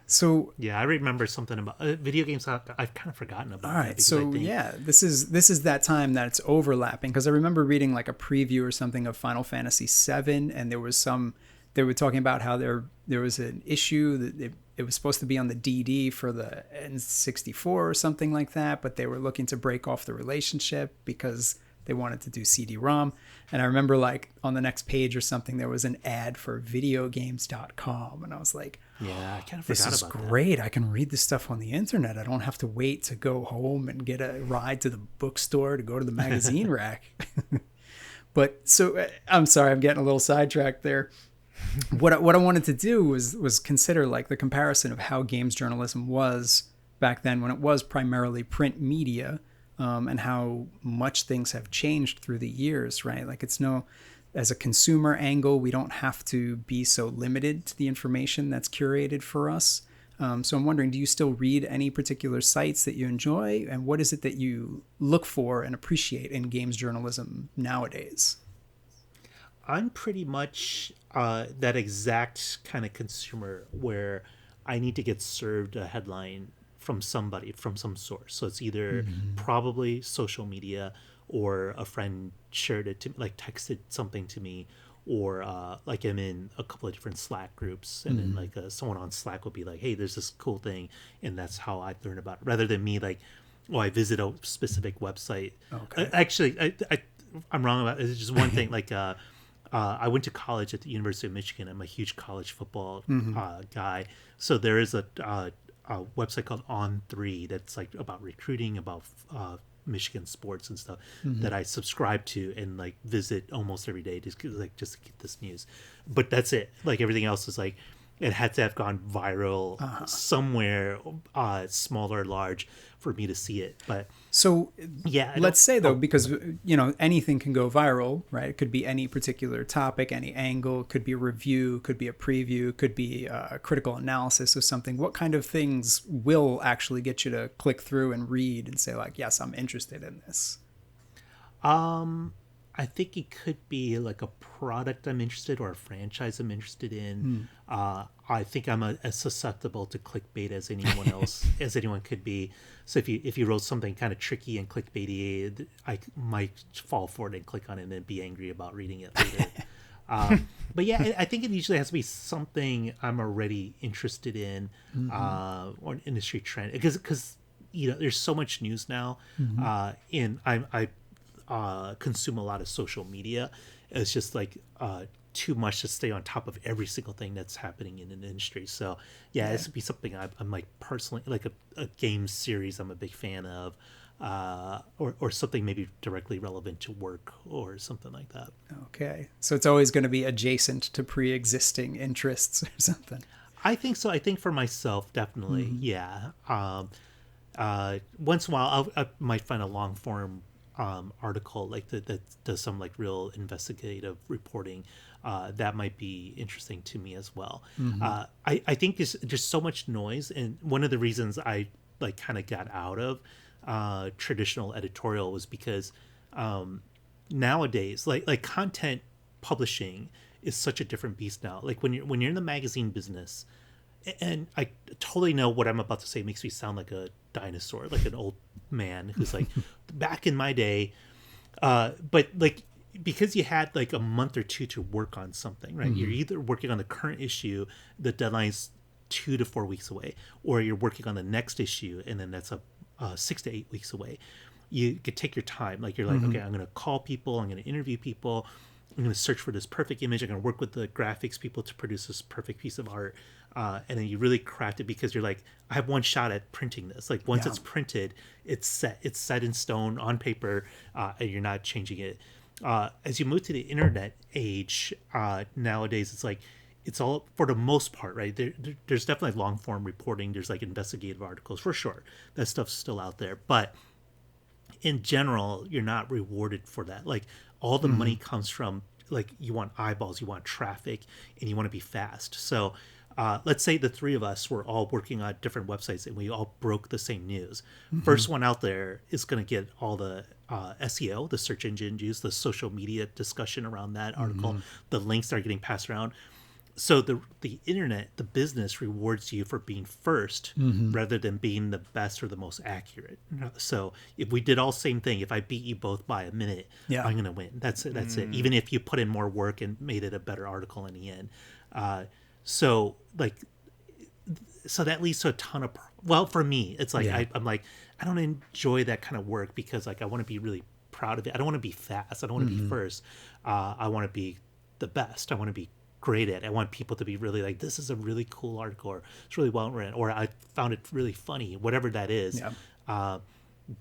So yeah, I remember something about video games. I've kind of forgotten about. All right, so this is that time that it's overlapping, because I remember reading like a preview or something of Final Fantasy VII, and they were talking about how there was an issue that it was supposed to be on the DD for the N64 or something like that, but they were looking to break off the relationship because they wanted to do CD-ROM. And I remember like on the next page or something, there was an ad for videogames.com. And I was like, yeah, I kind of forgot this is about that. great. I can read this stuff on the internet. I don't have to wait to go home and get a ride to the bookstore to go to the magazine rack. But so I'm sorry, I'm getting a little sidetracked there. What I wanted to do was consider like the comparison of how games journalism was back then when it was primarily print media, and how much things have changed through the years, right? Like as a consumer angle, we don't have to be so limited to the information that's curated for us. So I'm wondering, do you still read any particular sites that you enjoy? And what is it that you look for and appreciate in games journalism nowadays? I'm pretty much that exact kind of consumer where I need to get served a headline from somebody, from some source. So it's either probably social media, or a friend shared it to me, like texted something to me, or like I'm in a couple of different Slack groups, and then like someone on Slack would be like, hey, there's this cool thing, and that's how I learn about it, rather than me like, oh, I visit a specific website. Okay. Actually, I'm wrong about it. It's just one thing. Like I went to college at the University of Michigan. I'm a huge college football guy. So there is a website called On3 that's like about recruiting, about Michigan sports and stuff, that I subscribe to and like visit almost every day just to get this news. But that's it. Like everything else is like, it had to have gone viral somewhere, small or large, for me to see it. But so yeah, let's say though, because anything can go viral, right? It could be any particular topic, any angle. It could be a review, could be a preview, could be a critical analysis of something. What kind of things will actually get you to click through and read and say like, yes, I'm interested in this? I think it could be like a product I'm interested, or a franchise I'm interested in. I think I'm as susceptible to clickbait as anyone else, as anyone could be. So if you wrote something kind of tricky and clickbaity, I might fall for it and click on it and then be angry about reading it later. But yeah, I think it usually has to be something I'm already interested in, or an industry trend, because there's so much news now, and I consume a lot of social media. It's just like too much to stay on top of every single thing that's happening in an industry. So yeah, this would be something I'm like personally, like a game series I'm a big fan of, or something maybe directly relevant to work or something like that. Okay, so it's always going to be adjacent to pre-existing interests or something. I think so. I think for myself, definitely, yeah. Once in a while, I might find a long form article like that does some like real investigative reporting. That might be interesting to me as well. I think there's just so much noise, and one of the reasons I like kind of got out of traditional editorial was because nowadays, like content publishing is such a different beast now. Like when you're in the magazine business, and I totally know what I'm about to say makes me sound like a dinosaur, like an old man who's like, back in my day, but like, because you had like a month or two to work on something, right? You're either working on the current issue, the deadline's 2 to 4 weeks away, or you're working on the next issue, and then that's 6 to 8 weeks away. You could take your time. Like you're like, okay, I'm going to call people, I'm going to interview people, I'm going to search for this perfect image, I'm going to work with the graphics people to produce this perfect piece of art, and then you really craft it, because you're like, I have one shot at printing this. Like once it's printed, it's set in stone on paper, and you're not changing it. As you move to the internet age, nowadays it's like, it's all, for the most part, right? There's definitely long form reporting. There's like investigative articles for sure. That stuff's still out there, but in general, you're not rewarded for that. Like all the money comes from, like, you want eyeballs, you want traffic, and you want to be fast. So let's say the three of us were all working on different websites and we all broke the same news. First one out there is going to get all the SEO, the search engine use, the social media discussion around that article, the links that are getting passed around. So the internet, the business, rewards you for being first rather than being the best or the most accurate. So if we did all same thing, if I beat you both by a minute, I'm going to win. That's it. That's it. Even if you put in more work and made it a better article in the end. So that leads to a ton of, well, for me, it's like, I'm like, I don't enjoy that kind of work, because like, I want to be really proud of it. I don't want to be fast. I don't want to be first. I want to be the best. I want to be great at it. I want people to be really like, this is a really cool article, or it's really well written, or I found it really funny, whatever that is.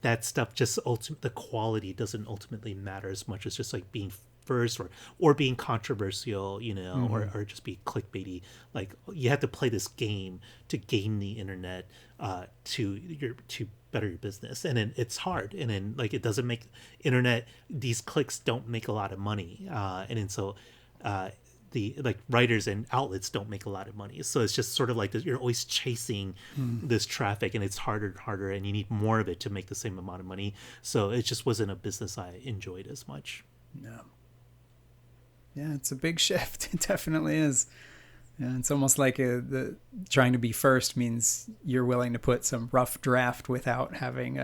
That stuff, just the quality doesn't ultimately matter as much as just like being first, or being controversial, or just be clickbaity. Like, you have to play this game to game the internet, to better your business, and then it's hard, and then like, it doesn't make internet, these clicks don't make a lot of money, and then so the like writers and outlets don't make a lot of money, so it's just sort of like you're always chasing this traffic, and it's harder and harder, and you need more of it to make the same amount of money. So it just wasn't a business I enjoyed as much. Yeah, it's a big shift. It definitely is. Yeah, it's almost like the trying to be first means you're willing to put some rough draft without having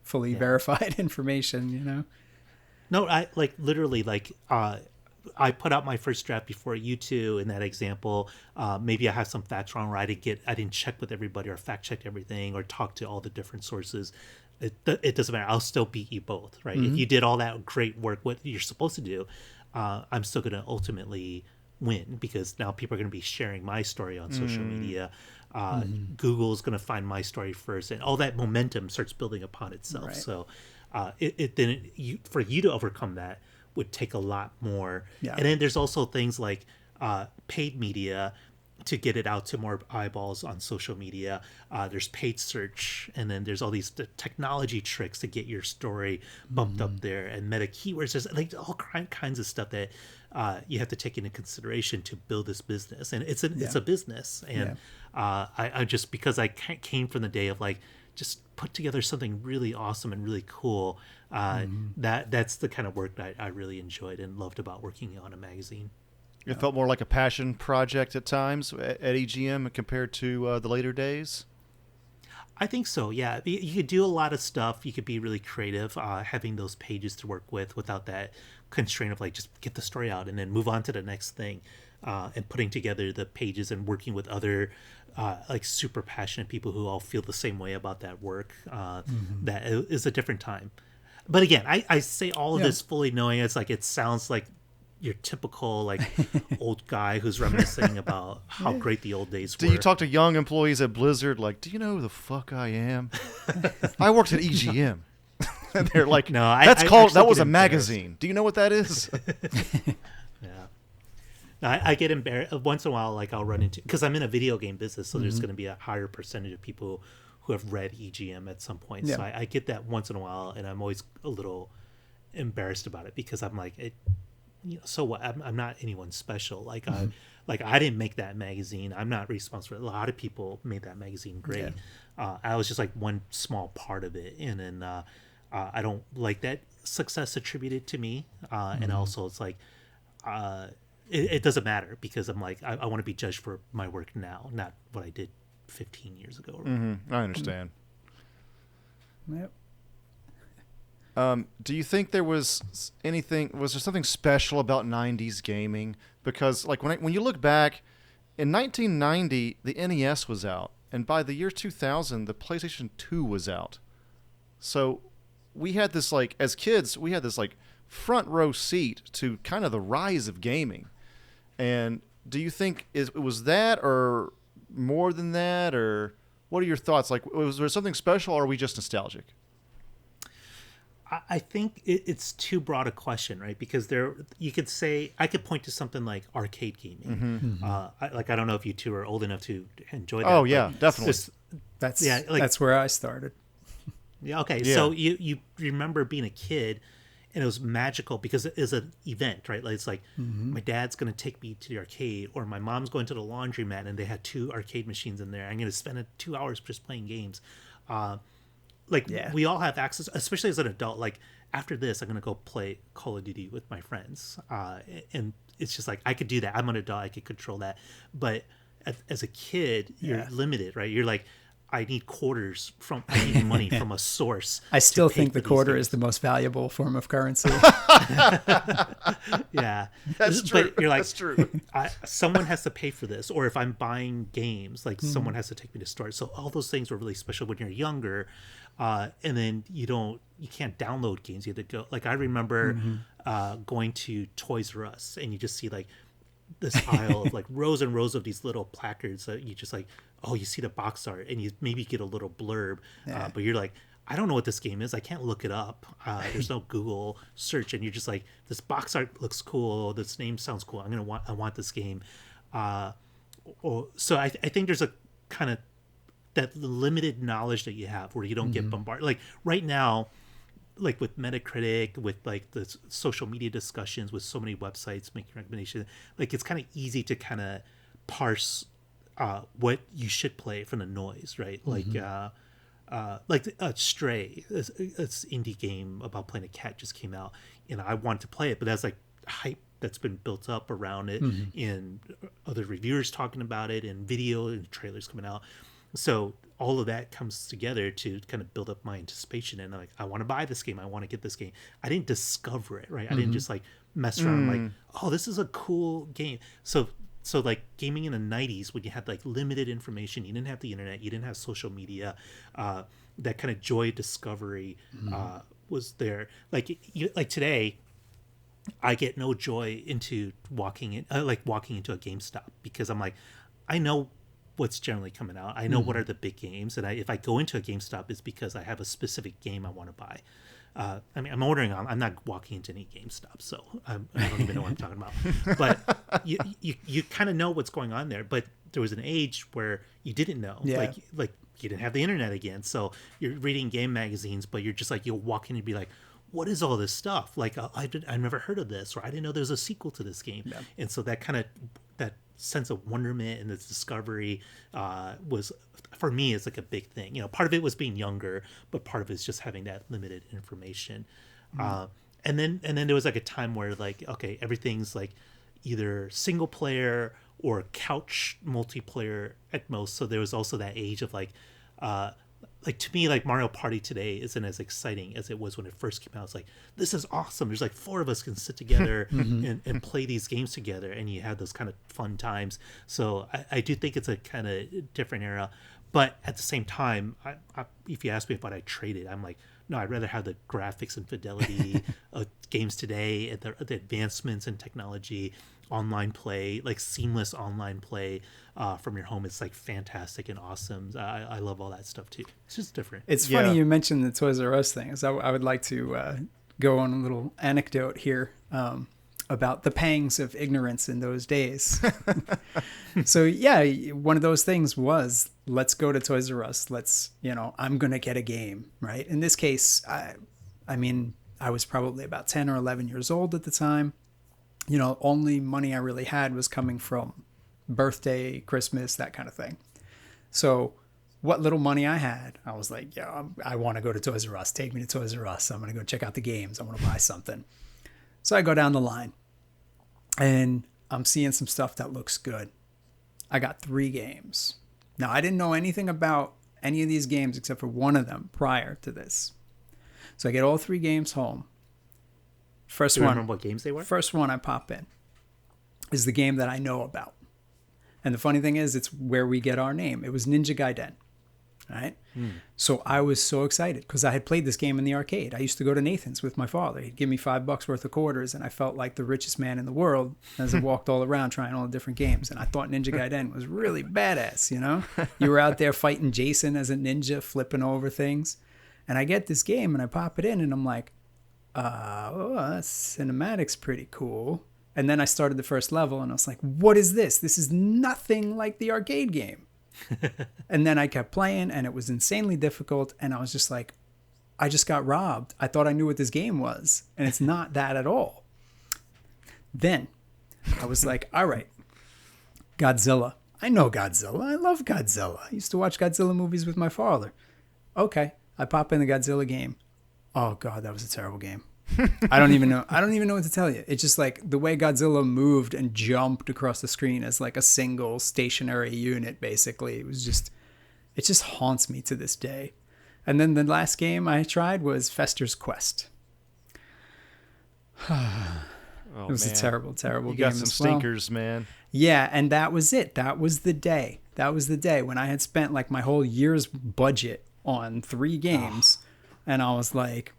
fully verified information. No, I like literally like I put out my first draft before you two in that example. Maybe I have some facts wrong, or I didn't check with everybody, or fact check everything, or talk to all the different sources. It doesn't matter. I'll still beat you both, right? If you did all that great work, what you're supposed to do, I'm still going to ultimately win, because now people are going to be sharing my story on social media. Google's going to find my story first, and all that momentum starts building upon itself. Right. So for you to overcome that would take a lot more. And then there's also things like paid media to get it out to more eyeballs on social media. There's paid search, and then there's all these technology tricks to get your story bumped up there, and meta keywords. There's like all kinds of stuff that you have to take into consideration to build this business, and it's a business. And I just, because I came from the day of like, just put together something really awesome and really cool. That's the kind of work that I really enjoyed and loved about working on a magazine. It felt more like a passion project at times at EGM compared to the later days. I think so. Yeah, you could do a lot of stuff. You could be really creative, having those pages to work with without that constraint of like just get the story out and then move on to the next thing, and putting together the pages and working with other like super passionate people who all feel the same way about that work. That is a different time. But again, I say all of this fully knowing it's like it sounds like your typical like old guy who's reminiscing about how great the old days were. Do you talk to young employees at Blizzard like, do you know who the fuck I am? I worked at EGM. And they're like, no, that was a magazine. Do you know what that is? Yeah. No, I get embarrassed once in a while. Like I'll run into, because I'm in a video game business, so there's going to be a higher percentage of people who have read EGM at some point. So I get that once in a while, and I'm always a little embarrassed about it because I'm like, so what? I'm not anyone special. Like I didn't make that magazine. I'm not responsible. A lot of people made that magazine great. I was just like one small part of it, and then I don't like that success attributed to me. And also, it's like it doesn't matter because I'm like I want to be judged for my work now, not what I did 15 years ago. I understand. Yep. Do you think there was something special about 90s gaming? Because like when you look back, in 1990, the NES was out. And by the year 2000, the PlayStation 2 was out. So we had this like, as kids, we had this like front row seat to kind of the rise of gaming. And do you think it was that or more than that? Or what are your thoughts? Like, was there something special or are we just nostalgic? I think it's too broad a question, right? Because you could say, I could point to something like arcade gaming. I don't know if you two are old enough to enjoy that. Oh yeah, definitely. That's where I started. Yeah. Okay. Yeah. So you remember being a kid, and it was magical because it is an event, right? Like it's like my dad's going to take me to the arcade, or my mom's going to the laundromat, and they had 2 arcade machines in there. I'm going to spend 2 hours just playing games. We all have access, especially as an adult. Like after this, I'm gonna go play Call of Duty with my friends, and it's just like I could do that. I'm an adult, I could control that. But as a kid, you're limited, right? You're like, I need money from a source. I still think the quarter is the most valuable form of currency. Yeah, that's true. But you're like, that's true. Someone has to pay for this, or if I'm buying games, like someone has to take me to stores. So all those things were really special when you're younger, and then you can't download games. You have to go. Like I remember going to Toys R Us, and you just see like this aisle of like rows and rows of these little placards that you just like, oh, you see the box art and you maybe get a little blurb, but you're like, I don't know what this game is. I can't look it up. There's no Google search, and you're just like, this box art looks cool. This name sounds cool. I want this game. So I think there's a kind of that limited knowledge that you have where you don't get bombarded. Like right now, like with Metacritic, with like the social media discussions, with so many websites making recommendations, like it's kind of easy to kind of parse what you should play from the noise, right? Like Stray, this indie game about playing a cat just came out, and I wanted to play it, but that's like hype that's been built up around it, and other reviewers talking about it, and video and trailers coming out. So all of that comes together to kind of build up my anticipation, and like, I want to buy this game, I want to get this game. I didn't discover it, right? I didn't just like mess around like, oh, this is a cool game. So like gaming in the 90s, when you had like limited information, you didn't have the internet, you didn't have social media, that kind of joy of discovery was there. Like today, I get no joy into walking into a GameStop, because I'm like, I know what's generally coming out. I know what are the big games, and if I go into a GameStop, it's because I have a specific game I want to buy. I mean, I'm not walking into any GameStop, so I don't even know what I'm talking about. But you kind of know what's going on there. But there was an age where you didn't know, like you didn't have the internet again, so you're reading game magazines, but you're just like, you'll walk in and be like, what is all this stuff? Like I've never heard of this, or I didn't know there was a sequel to this game. Yeah. And so that sense of wonderment and this discovery was, for me, it's like a big thing. You know, part of it was being younger, but part of it is just having that limited information. And then there was like a time where like, okay, everything's like, either single player or couch multiplayer at most. So there was also that age of like to me, like Mario Party today isn't as exciting as it was when it first came out. It's like, this is awesome. There's like 4 of us can sit together and play these games together, and you have those kind of fun times. So I do think it's a kind of different era. But at the same time, if you ask me if I trade it, I'm like, no, I'd rather have the graphics and fidelity of games today, and the advancements in technology, online play, like seamless online play from your home. It's like fantastic and awesome. I love all that stuff too. It's just different. It's funny you mentioned the Toys R Us thing. So I would like to go on a little anecdote here about the pangs of ignorance in those days. So yeah, one of those things was, let's go to Toys R Us. Let's, I'm going to get a game, right? In this case, I mean, I was probably about 10 or 11 years old at the time. Only money I really had was coming from birthday, Christmas, that kind of thing. So what little money I had, I was like, I want to go to Toys R Us. Take me to Toys R Us. I'm going to go check out the games. I want to buy something. So I go down the line and I'm seeing some stuff that looks good. I got 3 games. Now, I didn't know anything about any of these games except for one of them prior to this. So I get all 3 games home. First Do you one. remember what games they were? First one I pop in is the game that I know about. And the funny thing is, it's where we get our name. It was Ninja Gaiden. Right? So I was so excited because I had played this game in the arcade. I used to go to Nathan's with my father. He'd give me $5 worth of quarters, and I felt like the richest man in the world as I walked all around trying all the different games. And I thought Ninja Gaiden was really badass, You were out there fighting Jason as a ninja, flipping over things. And I get this game, and I pop it in, and I'm like, that cinematic's pretty cool. And then I started the first level, and I was like, what is this? This is nothing like the arcade game. And then I kept playing, and it was insanely difficult, and I was just like, I just got robbed. I thought I knew what this game was, and it's not that at all. Then I was like, all right, Godzilla. I know Godzilla. I love Godzilla. I used to watch Godzilla movies with my father. Okay, I pop in the Godzilla game. Oh God, that was a terrible game. I don't even know what to tell you. It's just like the way Godzilla moved and jumped across the screen as like a single stationary unit, basically. It just haunts me to this day. And then the last game I tried was Fester's Quest. It was a terrible, terrible game. You got some stinkers, man. Yeah, and that was it. That was the day. That was the day when I had spent like my whole year's budget on 3 games. And I was like,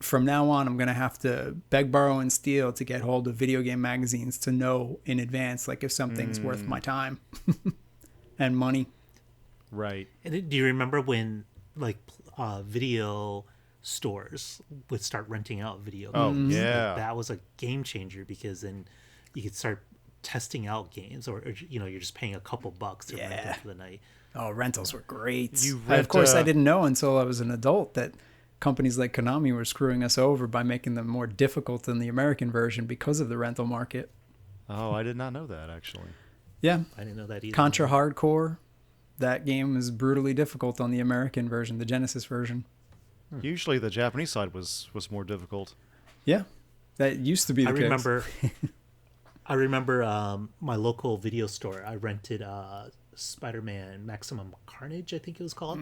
from now on, I'm going to have to beg, borrow, and steal to get hold of video game magazines to know in advance, like if something's worth my time and money. Right. And do you remember when like video stores would start renting out video games? Yeah. Like, that was a game changer because then you could start testing out games, or you're just paying a couple bucks to rent them for the night. Oh, rentals were great. Rent, of course, I didn't know until I was an adult that companies like Konami were screwing us over by making them more difficult than the American version because of the rental market. Oh, I did not know that, actually. Yeah. I didn't know that either. Contra Hardcore, that game is brutally difficult on the American version, the Genesis version. Usually the Japanese side was more difficult. Yeah, that used to be the case. I remember my local video store. I rented Spider-Man Maximum Carnage, I think it was called.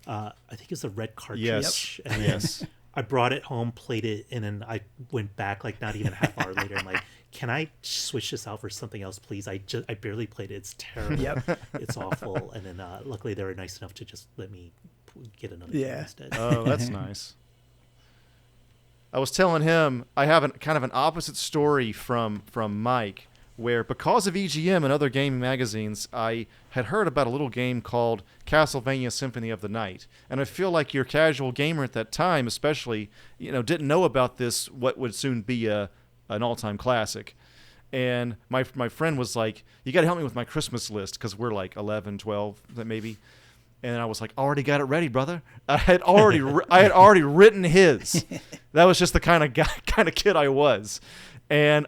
I think it was a red cartridge. Yes. And yes. I brought it home, played it, and then I went back like not even a half hour later. I'm like, can I switch this out for something else, please? I barely played it. It's terrible. It's awful. And then luckily they were nice enough to just let me get another game instead. Oh, that's nice. I was telling him I have kind of an opposite story from Mike, where because of EGM and other gaming magazines, I had heard about a little game called Castlevania Symphony of the Night. And I feel like your casual gamer at that time, especially, didn't know about this, what would soon be an all-time classic. And my friend was like, you got to help me with my Christmas list, because we're like 11, 12, maybe. And I was like, already got it ready, brother. I had already written his. That was just the kind of kid I was. And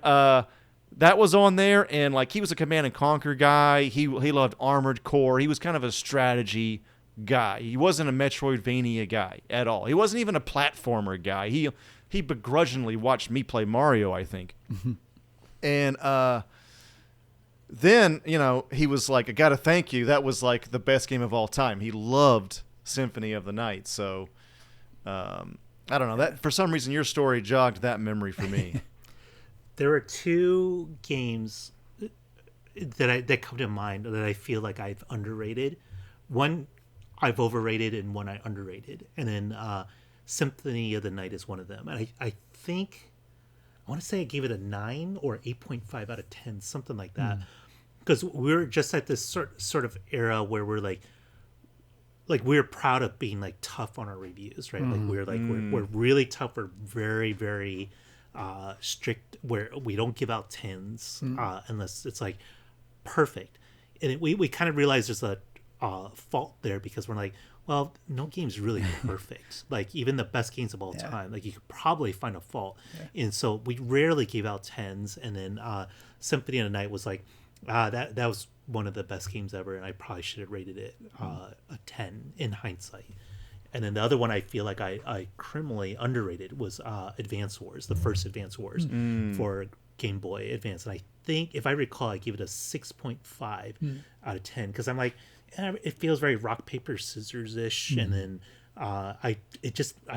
that was on there, and like he was a Command and Conquer guy. He loved Armored Core. He was kind of a strategy guy. He wasn't a Metroidvania guy at all. He wasn't even a platformer guy. He begrudgingly watched me play Mario, I think. And then, he was like, I got to thank you. That was like the best game of all time. He loved Symphony of the Night. So, I don't know. That for some reason, your story jogged that memory for me. There are two games that come to mind that I feel like I've underrated. One I've overrated and one I underrated. And then Symphony of the Night is one of them. And I think, I want to say I gave it a 9 or 8.5 out of 10, something like that. Because we're just at this sort of era where we're like we're proud of being like tough on our reviews, right? We're really tough. We're very, very strict, where we don't give out 10s unless it's like perfect. And we kind of realize there's a fault there, because we're like, well, no game's really perfect. Like even the best games of all time, like you could probably find a fault. And so we rarely gave out 10s. And then Symphony of the Night was like, that was one of the best games ever, and I probably should have rated it a 10 in hindsight. And then the other one I feel like I criminally underrated was Advance Wars, the first Advance Wars for Game Boy Advance. And I think, if I recall, I gave it a 6.5 out of 10, because I'm like, it feels very rock, paper, scissors-ish. And then I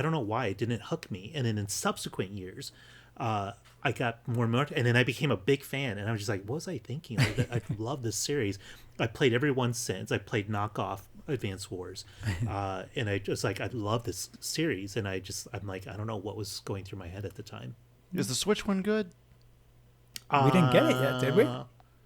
don't know why it didn't hook me. And then in subsequent years, I got more and more, and then I became a big fan, and I was just like, what was I thinking? Like, I love this series. I played every one since. I played knockoff Advance Wars, and I just like, I love this series, and I'm like, I don't know what was going through my head at the time. Is the Switch one good? We didn't get it yet, did we?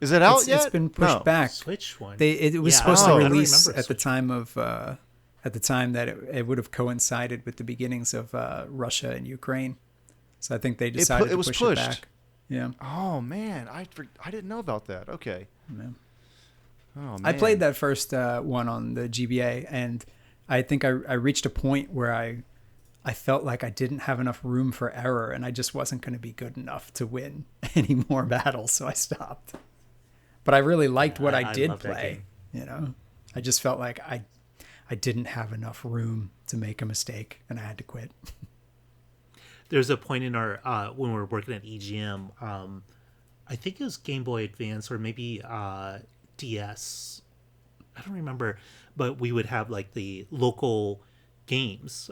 Is it out yet? It's been pushed back. Switch one. It was supposed to release at the Switch. time of at the time that it would have coincided with the beginnings of Russia and Ukraine. So I think they decided to push it back. Yeah. Oh man, I didn't know about that. Okay. Yeah. Oh man. I played that first one on the GBA, and I think I reached a point where I felt like I didn't have enough room for error, and I just wasn't going to be good enough to win any more battles, so I stopped. But I really liked what I did play. I just felt like I didn't have enough room to make a mistake, and I had to quit. There's a point in our when we were working at EGM, I think it was Game Boy Advance or maybe DS. I don't remember, but we would have like the local games.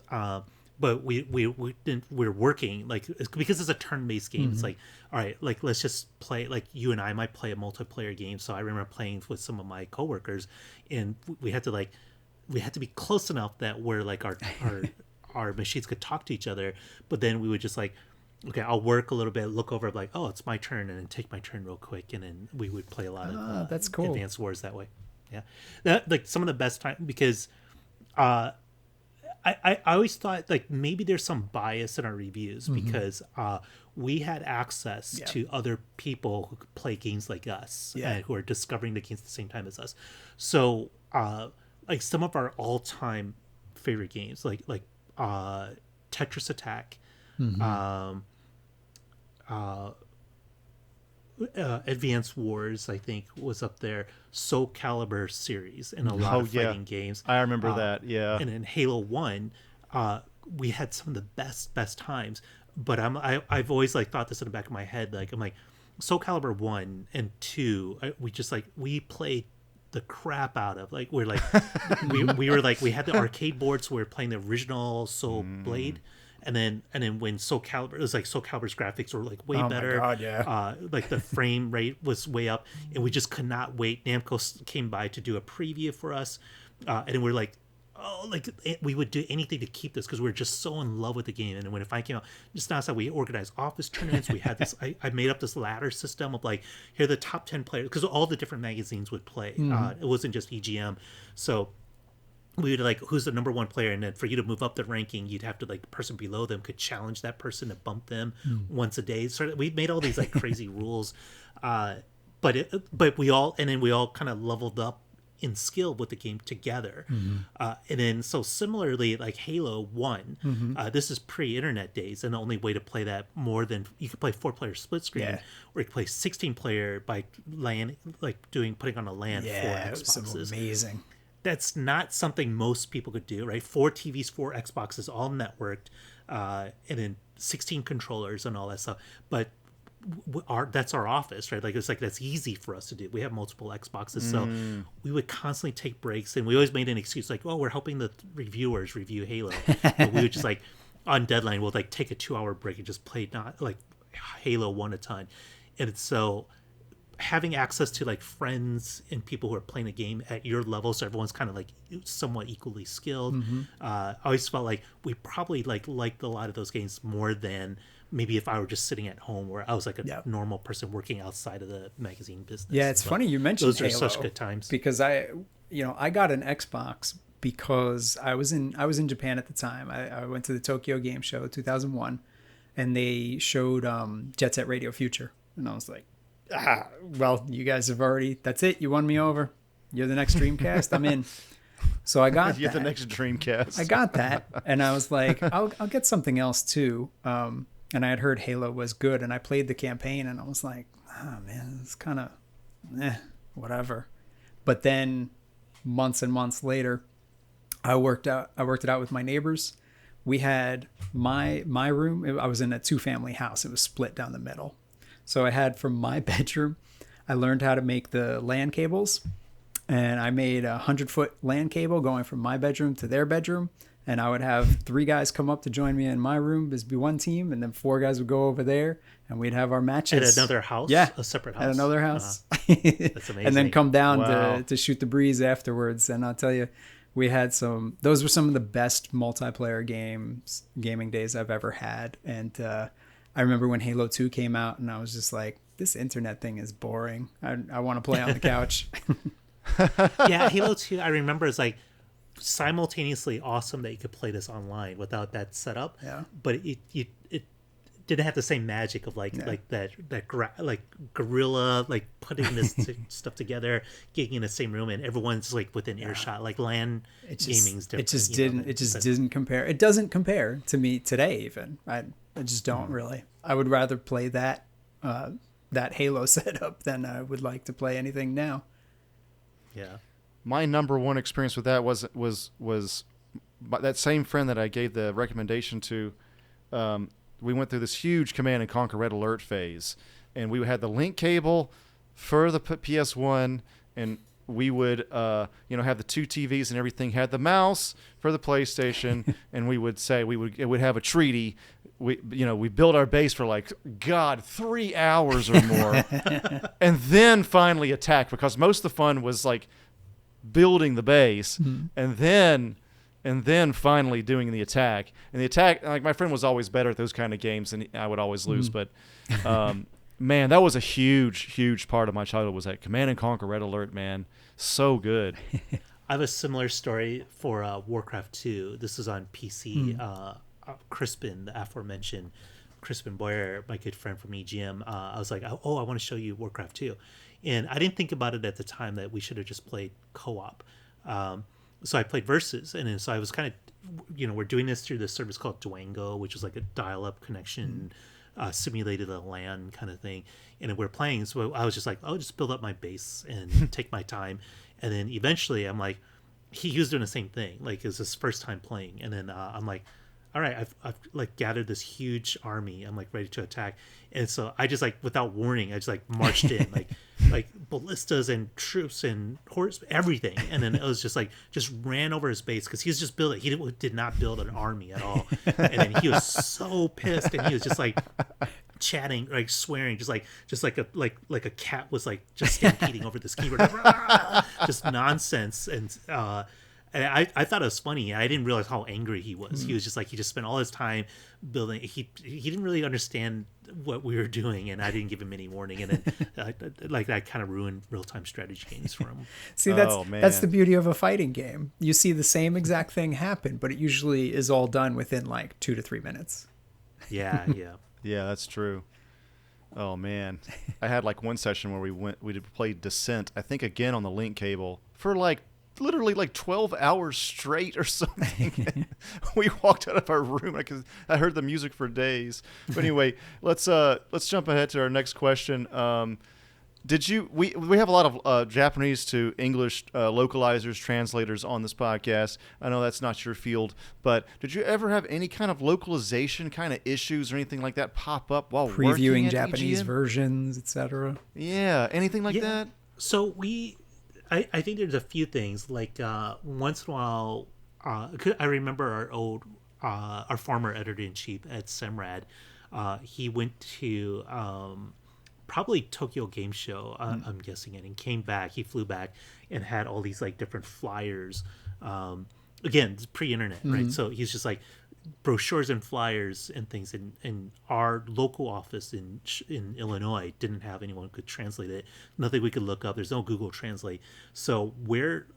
But we're working like, because it's a turn-based game. It's like, all right, like let's just play, like you and I might play a multiplayer game. So I remember playing with some of my coworkers, and we had to be close enough that we're like our machines could talk to each other, but then we would just like, okay, I'll work a little bit, look over, like, oh, it's my turn, and then take my turn real quick, and then we would play a lot of that's cool. Advanced Wars that way. Yeah, that like some of the best time, because I always thought like maybe there's some bias in our reviews because we had access to other people who could play games like us and who are discovering the games at the same time as us. So like some of our all-time favorite games, like Tetris Attack, Advance Wars, I think was up there. Soul Calibur series and a lot of fighting games. I remember that. Yeah. And in Halo 1, we had some of the best times. But I've always like thought this in the back of my head. Like I'm like, Soul Calibur 1 and 2, we played the crap out of, like we're like we were like, we had the arcade boards, so we were playing the original Soul Blade. And then when Soul Calibur, it was like Soul Calibur's graphics were like way better. My God, yeah. Like the frame rate was way up, and we just could not wait. Namco came by to do a preview for us, and we're like, oh, like we would do anything to keep this because we were just so in love with the game. And when it finally came out, just now, we organized office tournaments. We had this. I made up this ladder system of like, here are the top 10 players, because all the different magazines would play. It wasn't just EGM, so we would like, who's the number one player, and then for you to move up the ranking, you'd have to like, the person below them could challenge that person to bump them once a day. So we made all these like crazy rules, but we all kind of leveled up in skill with the game together. And then so similarly, like Halo 1, this is pre-internet days, and the only way to play that more than, you could play 4-player split screen, or you could play 16-player by LAN, like putting on a LAN for Xboxes. It was amazing. That's not something most people could do, right? 4 TVs, 4 Xboxes, all networked, and then 16 controllers and all that stuff. But that's our office, right? Like it's like that's easy for us to do. We have multiple Xboxes, so we would constantly take breaks, and we always made an excuse like, "Oh, we're helping the reviewers review Halo." And we would just like on deadline, we'll like take a 2-hour break and just play not like Halo 1 a ton, and it's so having access to like friends and people who are playing a game at your level, so everyone's kind of like somewhat equally skilled. I always felt like we probably like liked a lot of those games more than maybe if I were just sitting at home where I was like a normal person working outside of the magazine business. Yeah, it's funny you mentioned those Halo, are such good times because I got an Xbox because I was in Japan at the time. I went to the Tokyo Game Show 2001, and they showed Jet Set Radio Future, and I was like, well, you guys have already, that's it. You won me over. You're the next Dreamcast. I'm in. So I got You're the next Dreamcast. I got that. And I was like, I'll get something else too. And I had heard Halo was good, and I played the campaign, and I was like, oh man, it's kind of whatever. But then months and months later, I worked it out with my neighbors. We had my room. I was in a 2-family house. It was split down the middle. So I had from my bedroom, I learned how to make the LAN cables, and I made a 100-foot LAN cable going from my bedroom to their bedroom. And I would have 3 guys come up to join me in my room as be one team, and then 4 guys would go over there, and we'd have our matches at another house. Yeah, a separate house. At another house. That's amazing. And then come down Wow. to shoot the breeze afterwards. And I'll tell you, we had those were some of the best multiplayer gaming days I've ever had. And I remember when Halo 2 came out, and I was just like, this internet thing is boring. I want to play on the couch. Yeah, Halo 2, I remember, is like simultaneously awesome that you could play this online without that setup. Yeah. But it didn't have the same magic of like like guerrilla, like putting this stuff together, getting in the same room, and everyone's like within earshot. Like LAN gaming's different. It just didn't compare. It doesn't compare to me today. Even I just don't really. I would rather play that Halo setup than I would like to play anything now. Yeah. My number one experience with that was that same friend that I gave the recommendation to. We went through this huge Command and Conquer Red Alert phase, and we had the link cable for the PS1, and we would have the 2 TVs and everything, had the mouse for the PlayStation, and we would say it would have a treaty. We built our base for 3 hours or more, and then finally attack, because most of the fun was like building the base, and then finally doing the attack. And the attack, like, my friend was always better at those kind of games, and I would always lose. But man, that was a huge part of my childhood, was that Command and Conquer Red Alert, man. So good. I have a similar story for Warcraft 2. This is on PC. Crispin, the aforementioned Crispin Boyer, my good friend from EGM, I was like, I want to show you Warcraft 2. And I didn't think about it at the time that we should have just played co-op. So I played Versus, and then so I was kind of, we're doing this through this service called Duango, which is like a dial-up connection, simulated a LAN kind of thing. And we're playing, so I was just like, I'll just build up my base and take my time. And then eventually I'm like, he was doing the same thing. Like, it was his first time playing. And then I'm like, all right, I've like gathered this huge army. I'm like ready to attack. And so I just, like, without warning, I just like marched in, like ballistas and troops and horse, everything. And then it was just ran over his base, because he was just building. He did not build an army at all. And then he was so pissed, and he was just like chatting, like swearing, just like a cat was like just stampeding over this keyboard, just nonsense. And I thought it was funny. I didn't realize how angry he was. He was just like, he just spent all his time building. He didn't really understand what we were doing, and I didn't give him any warning. And then that kind of ruined real-time strategy games for him. See, that's the beauty of a fighting game. You see the same exact thing happen, but it usually is all done within like 2 to 3 minutes. Yeah. Yeah, that's true. Oh man, I had like one session where we played Descent. I think again on the link cable for literally 12 hours straight or something. We walked out of our room because I heard the music for days. But anyway, let's jump ahead to our next question. Did you? We have a lot of Japanese to English localizers, translators on this podcast. I know that's not your field, but did you ever have any kind of localization kind of issues or anything like that pop up while working Previewing at Japanese EGM? versions, etc. Yeah, anything like that? So I think there's a few things. Like once in a while, I remember our former editor in chief at Semrad. He went to probably Tokyo Game Show, I'm guessing, and came back. He flew back and had all these like different flyers. Again, it's pre-internet, right? So he's just like brochures and flyers and things. And our local office in Illinois didn't have anyone who could translate it. Nothing we could look up. There's no Google Translate. So we're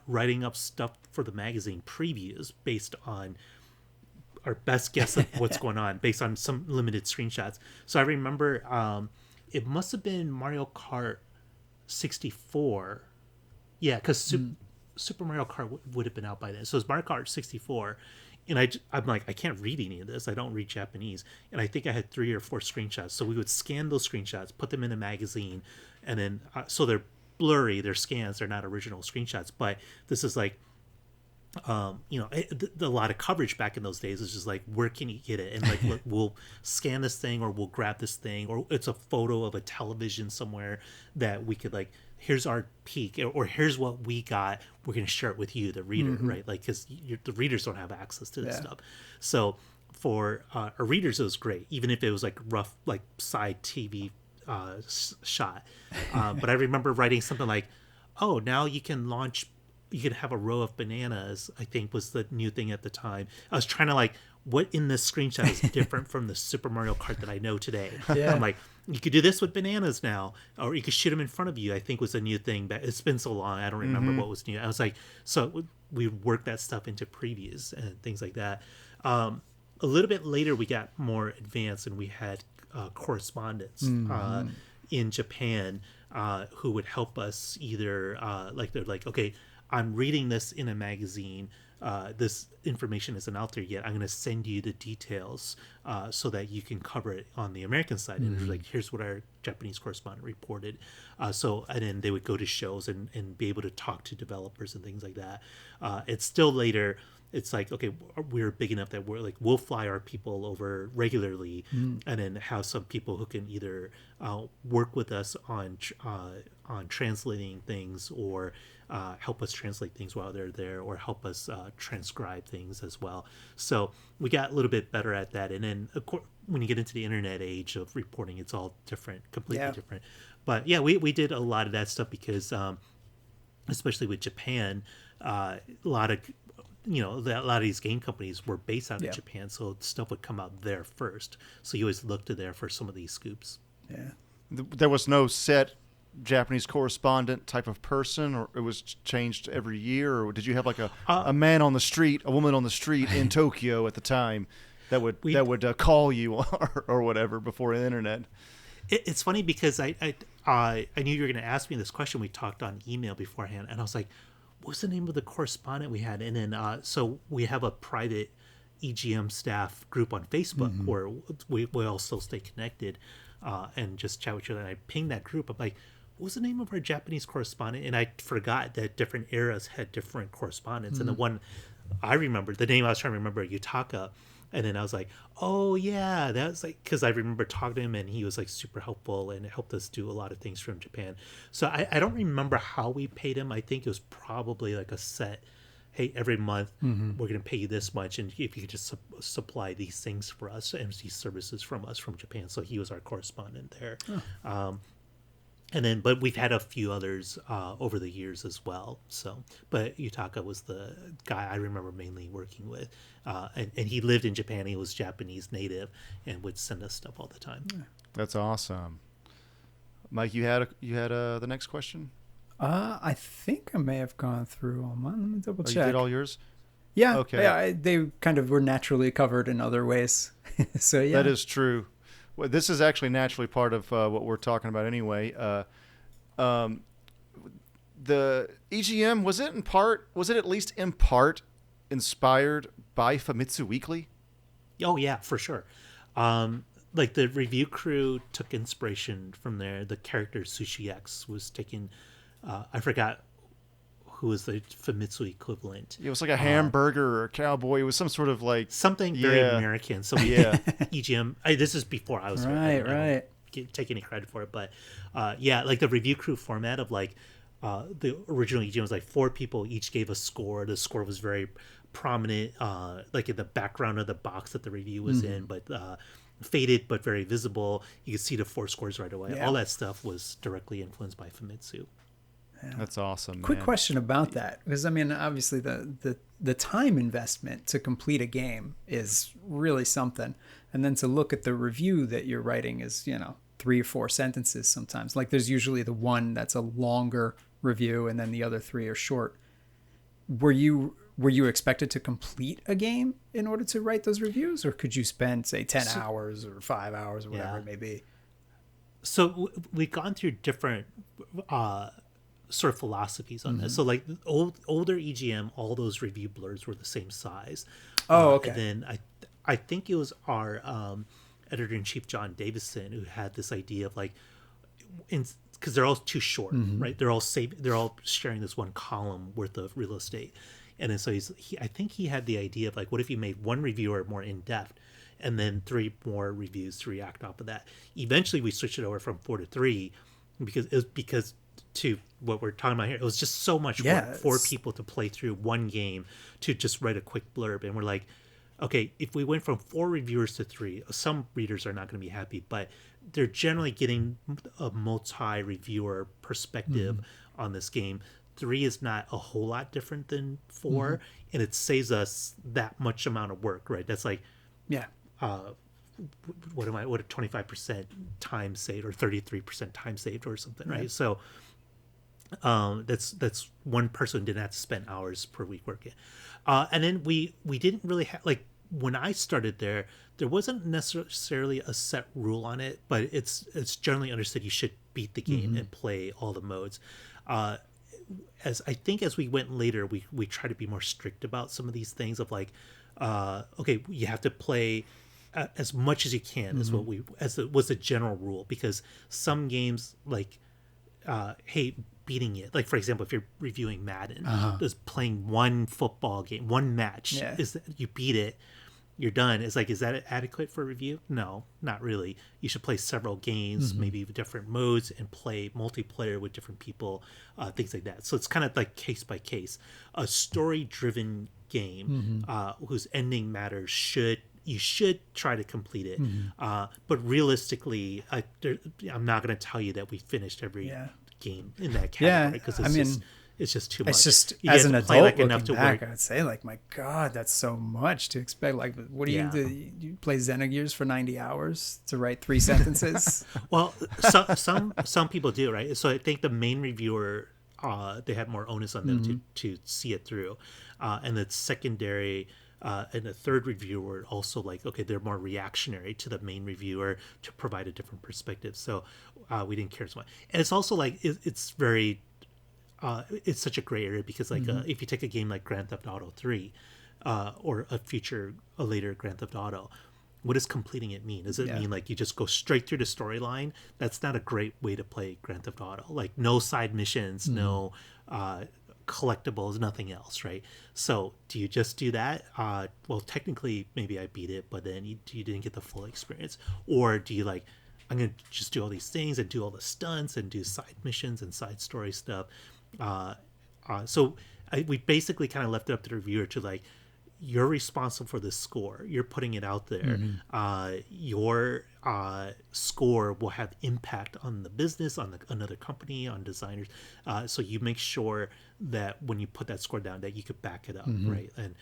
writing up stuff for the magazine previews based on our best guess of what's going on based on some limited screenshots. So I remember it must have been Mario Kart 64. Yeah, because Super Mario Kart would have been out by then. So it's Mario Kart 64. And I'm like, I can't read any of this. I don't read Japanese. And I think I had 3 or 4 screenshots. So we would scan those screenshots, put them in a magazine, and then so they're blurry, they're scans, they're not original screenshots. But this is like, a lot of coverage back in those days is just like, where can you get it? And like, look, we'll scan this thing, or we'll grab this thing, or it's a photo of a television somewhere that we could like, here's our peak, or here's what we got. We're going to share it with you, the reader, right? Like, because the readers don't have access to this stuff. So for our readers, it was great, even if it was like rough, like side TV shot. But I remember writing something like, oh, now you can have a row of bananas, I think was the new thing at the time. I was trying to like, what in this screenshot is different from the Super Mario Kart that I know today? Yeah. I'm like, you could do this with bananas now, or you could shoot them in front of you, I think was a new thing. But it's been so long, I don't remember what was new. I was like, so we worked that stuff into previews and things like that. A little bit later, we got more advanced, and we had correspondents in Japan who would help us either like, they're like, okay, I'm reading this in a magazine. This information isn't out there yet. I'm going to send you the details so that you can cover it on the American side. And it's like, here's what our Japanese correspondent reported. And then they would go to shows and be able to talk to developers and things like that. It's still later. It's like, okay, we're big enough that we'll fly our people over regularly, and then have some people who can either work with us on translating things, or help us translate things while they're there, or help us transcribe things as well. So we got a little bit better at that. And then, of course, when you get into the internet age of reporting, it's all different, completely different. But yeah, we did a lot of that stuff because, especially with Japan, a lot of these game companies were based out of Japan, so stuff would come out there first. So you always look to there for some of these scoops. Yeah. There was no set Japanese correspondent type of person, or it was changed every year, or did you have like a man on the street, a woman on the street in Tokyo at the time that would call you or whatever before the internet? It's funny because I knew you were going to ask me this question. We talked on email beforehand, and I was like, what's the name of the correspondent we had? And then so we have a private EGM staff group on Facebook where we all still stay connected and just chat with each other. And I pinged that group. I'm like, what was the name of our Japanese correspondent? And I forgot that different eras had different correspondents. And the one I remember, the name I was trying to remember, Yutaka. And then I was like, oh yeah, that was like, because I remember talking to him, and he was like super helpful and helped us do a lot of things from Japan. So I don't remember how we paid him. I think it was probably like a set, hey, every month we're going to pay you this much, and if you could just supply these things for us and these services from us from Japan. So he was our correspondent there. And then, but we've had a few others over the years as well. So, but Yutaka was the guy I remember mainly working with, and he lived in Japan. He was Japanese native and would send us stuff all the time. That's awesome, Mike. You had the next question. I think I may have gone through all mine. Let me double check. You did all yours? Yeah. Okay. Yeah, they kind of were naturally covered in other ways. So yeah. That is true. Well, this is actually naturally part of what we're talking about anyway. The EGM, was it at least in part inspired by Famitsu Weekly? Oh yeah, for sure. like the review crew took inspiration from there. The character Sushi X was taken. I forgot who was the Famitsu equivalent. It was like a hamburger or a cowboy. It was some sort of like something very American. So we EGM. This is before I was right. Take any credit for it, but like the review crew format of like the original EGM was like 4 people each gave a score. The score was very prominent, like in the background of the box that the review was in, but faded but very visible. You could see the 4 scores right away. All that stuff was directly influenced by Famitsu. Yeah. That's awesome. Quick question about that, because I mean, obviously the time investment to complete a game is really something, and then to look at the review that you're writing is 3 or 4 sentences sometimes. Like there's usually the one that's a longer review, and then the other 3 are short. Were you expected to complete a game in order to write those reviews, or could you spend say 10 hours or 5 hours or whatever it may be? So we've gone through different sort of philosophies on this. So like older EGM, all those review blurs were the same size. Okay. And then I think it was our editor-in-chief John Davison who had this idea of like, because they're all too short, right? They're all sharing this one column worth of real estate. And then so I think he had the idea of like, what if you made one reviewer more in-depth and then 3 more reviews to react off of that? Eventually we switched it over from 4 to 3 because to what we're talking about here, it was just so much work for people to play through one game to just write a quick blurb. And we're like, okay, if we went from 4 reviewers to 3, some readers are not going to be happy, but they're generally getting a multi-reviewer perspective on this game. 3 is not a whole lot different than 4, and it saves us that much amount of work, right? That's like, what a 25% time saved or 33% time saved or something, right? So that's one person didn't have to spend hours per week working. And then we didn't really have, like, when I started there wasn't necessarily a set rule on it, but it's generally understood you should beat the game and play all the modes. As we went later, we try to be more strict about some of these things of like, okay, you have to play as much as you can was the general rule, because some games like, hey, beating it, like for example, if you're reviewing Madden, just playing one football game, one match, is that you beat it, you're done. It's like, is that adequate for review? No, not really. You should play several games, maybe with different modes, and play multiplayer with different people, things like that. So it's kind of like case by case. A story-driven game whose ending matters you should try to complete it. But realistically, I'm not going to tell you that we finished every game in that category, because it's just too much. It's just, as an adult looking back, I'd say like, my God, that's so much to expect. Like, what do you do? You play Xenogears for 90 hours to write 3 sentences? Well, some people do, right? So I think the main reviewer, they had more onus on them to see it through, and the secondary and the third reviewer also, like, okay, they're more reactionary to the main reviewer to provide a different perspective. So we didn't care as much. And it's also like it's very it's such a gray area, because like if you take a game like Grand Theft Auto 3 or a later Grand Theft Auto, what does completing it mean? Does it mean like you just go straight through the storyline? That's not a great way to play Grand Theft Auto. Like, no side missions, no collectibles, nothing else, right? So do you just do that? Well, technically maybe I beat it, but then you didn't get the full experience. Or do you like, I'm gonna just do all these things and do all the stunts and do side missions and side story stuff? So we basically kind of left it up to the reviewer to like, you're responsible for this score, you're putting it out there. Your score will have impact on the business, on another company, on designers, so you make sure that when you put that score down that you could back it up, right? And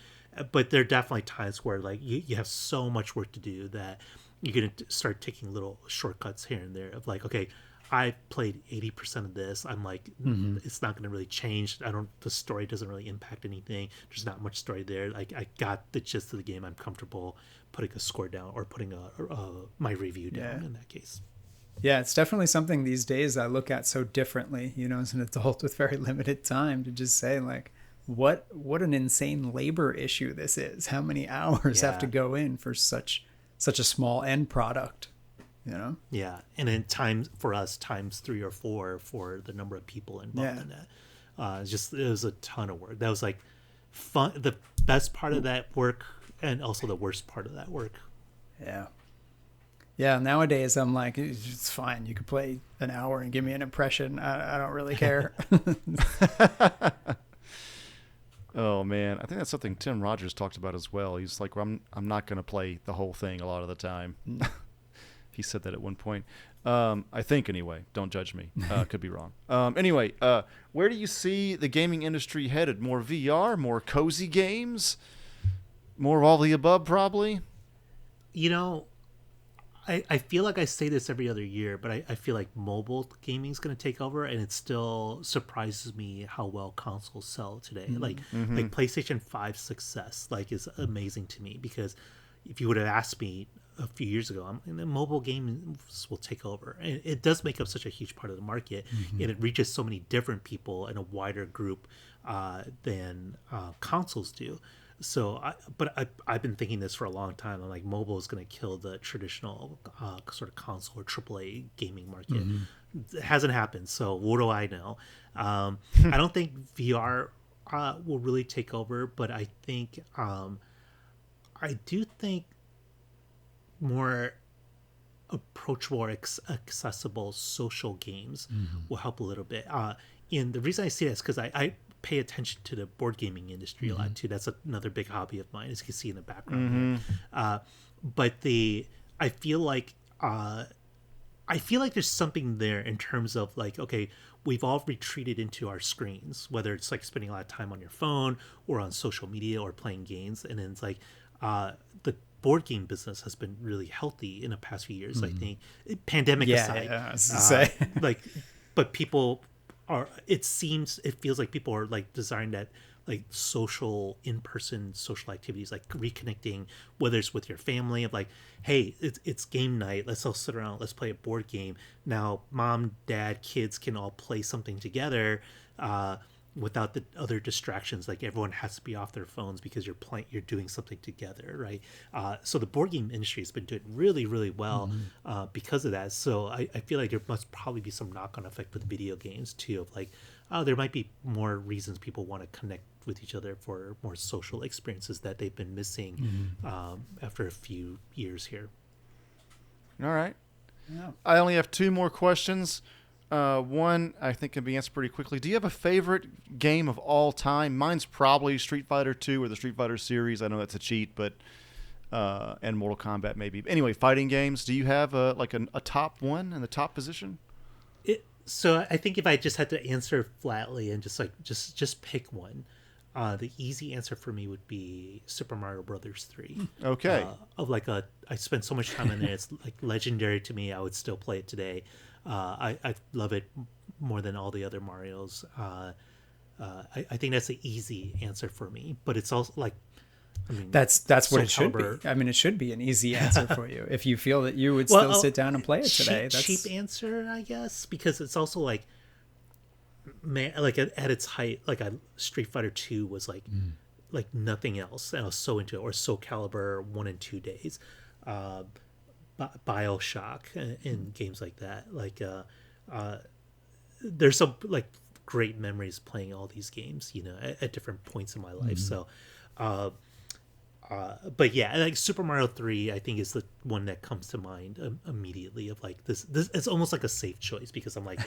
but there are definitely times where like you have so much work to do that you're going to start taking little shortcuts here and there of like, okay, I played 80% of this. I'm like, it's not going to really change. The story doesn't really impact anything. There's not much story there. Like, I got the gist of the game. I'm comfortable putting a score down or putting my review down in that case. Yeah, it's definitely something these days I look at so differently, as an adult with very limited time, to just say like, what an insane labor issue this is. How many hours have to go in for such a small end product? you know? Yeah, and then times for us times 3 or 4 for the number of people involved in that. It was a ton of work. That was like fun. The best part of that work, and also the worst part of that work. Yeah. Yeah, nowadays I'm like, it's fine. You could play an hour and give me an impression. I don't really care. Oh man, I think that's something Tim Rogers talked about as well. He's like, well, I'm not going to play the whole thing a lot of the time. He said that at one point. I think anyway. Don't judge me. Could be wrong. Anyway, where do you see the gaming industry headed? More VR, more cozy games, more of all the above, probably. You know, I feel like I say this every other year, but I feel like mobile gaming is going to take over, and it still surprises me how well consoles sell today. Like PlayStation 5 success is amazing to me, because if you would have asked me a few years ago, the mobile games will take over. And it does make up such a huge part of the market, and it reaches so many different people in a wider group than consoles do. So, I've been thinking this for a long time. I'm like, mobile is going to kill the traditional sort of console or AAA gaming market. It hasn't happened, so what do I know? I don't think VR will really take over, but I think I do think more approachable or accessible social games will help a little bit. And the reason I say that is because I pay attention to the board gaming industry a lot too. That's another big hobby of mine, as you can see in the background here. But I feel like there's something there in terms of like, okay, we've all retreated into our screens, whether it's like spending a lot of time on your phone or on social media or playing games, and then it's like the board game business has been really healthy in the past few years. I think, pandemic aside, I was gonna say. but people are. It feels like people are like desiring that like social in-person social activities, like reconnecting, whether it's with your family of like, hey, it's game night, let's all sit around, let's play a board game. Now mom, dad, kids can all play something together without the other distractions. Like everyone has to be off their phones because you're doing something together, right? So the board game industry has been doing really, really well because of that. So I feel like there must probably be some knock-on effect with video games too, of like, there might be more reasons people want to connect with each other for more social experiences that they've been missing after a few years here. All right. Yeah. I only have 2 more questions. One I think can be answered pretty quickly. Do you have a favorite game of all time? Mine's probably Street Fighter 2 or the Street Fighter series. I know that's a cheat, but and Mortal Kombat maybe. Anyway, fighting games. Do you have a top one in the top position? So I think if I just had to answer flatly and just pick one, the easy answer for me would be Super Mario Brothers 3. Okay. I spent so much time in there. It's like legendary to me. I would still play it today. I love it more than all the other Marios. I think that's the easy answer for me. But it's also like, I mean, that's what it should be. I mean, it should be an easy answer for you if you feel that you would still sit down and play it today. That's cheap answer, I guess, because it's also like, man, like at its height, like a Street Fighter 2 was like nothing else, and I was so into it. Or Soul Calibur 1 and 2 days, BioShock and games like that. Like there's some like great memories playing all these games, at different points in my life. So but yeah, like Super Mario 3 I think is the one that comes to mind immediately, of like this it's almost like a safe choice, because I'm like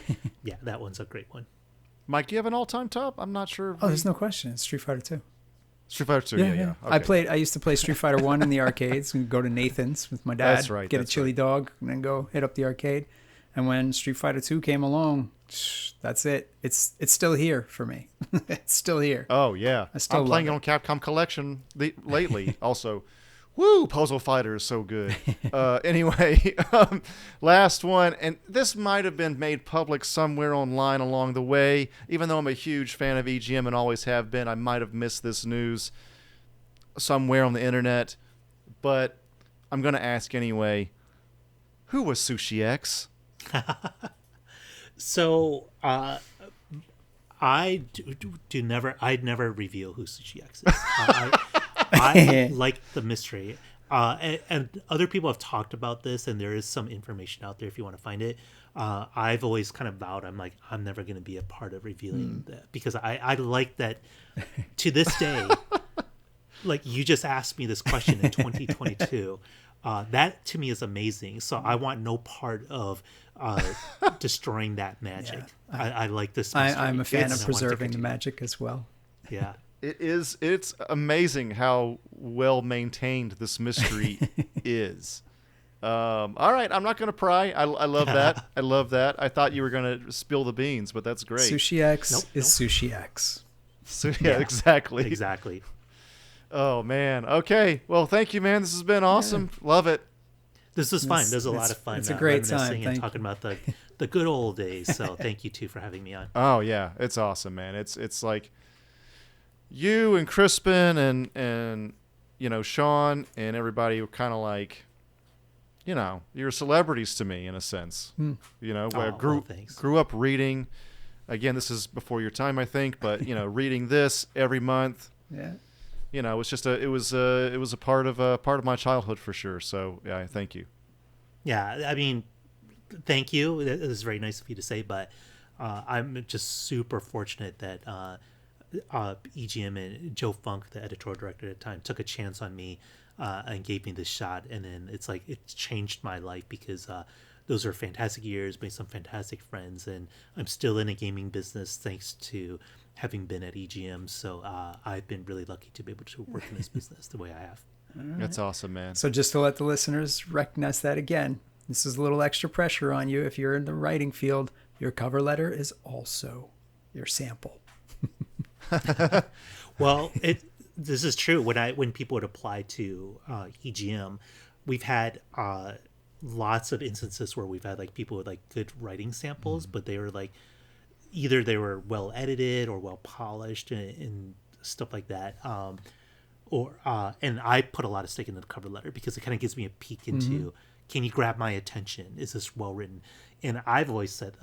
yeah, that one's a great one. Mike, do you have an all-time top? I'm not sure. There's no question. It's Street Fighter 2. Street Fighter 2, yeah. Okay. I used to play Street Fighter 1 in the arcades and go to Nathan's with my dad. That's right. Get a chili dog and then go hit up the arcade. And when Street Fighter 2 came along, that's it. It's still here for me. It's still here. Oh, yeah. I'm playing it on Capcom Collection lately also. Woo! Puzzle Fighter is so good. Anyway, last one, and this might have been made public somewhere online along the way. Even though I'm a huge fan of EGM and always have been, I might have missed this news somewhere on the internet. But I'm going to ask anyway. Who was Sushi X? So, I'd never reveal who Sushi X is. I like the mystery. And other people have talked about this, and there is some information out there if you want to find it. I've always kind of vowed, I'm never going to be a part of revealing that, because I like that to this day. Like, you just asked me this question in 2022. That to me is amazing. So I want no part of destroying that magic. Yeah. I like this. I'm a fan of preserving the magic as well. Yeah. It's amazing how well maintained this mystery is. All right, I'm not going to pry. I love that. I love that. I thought you were going to spill the beans, but that's great. Sushi X is Sushi X. So, yeah, exactly. Exactly. Oh, man. Okay. Well, thank you, man. This has been awesome. Yeah. Love it. This was fun. There's a lot of fun. It's a great time. And talking about the good old days. So thank you, too, for having me on. Oh, yeah. It's awesome, man. It's like you and Crispin and Sean and everybody were kind of like, you're celebrities to me in a sense. Where I grew up reading. Again, this is before your time, I think, but reading this every month. Yeah. It's just it was a part of my childhood for sure. So yeah, thank you. Yeah, I mean, thank you. It was very nice of you to say, but I'm just super fortunate that EGM and Joe Funk, the editorial director at the time, took a chance on me and gave me this shot. And then it's changed my life, because those are fantastic years, made some fantastic friends, and I'm still in a gaming business thanks to having been at EGM. So I've been really lucky to be able to work in this business the way I have. Right. That's awesome, man. So just to let the listeners recognize that again, this is a little extra pressure on you. If you're in the writing field, your cover letter is also your sample. Well, this is true. When people would apply to EGM, we've had lots of instances where we've had people with good writing samples, but they were either they were well edited or well polished and stuff like that. And I put a lot of stake into the cover letter, because it kind of gives me a peek into, can you grab my attention? Is this well written? And I've always said,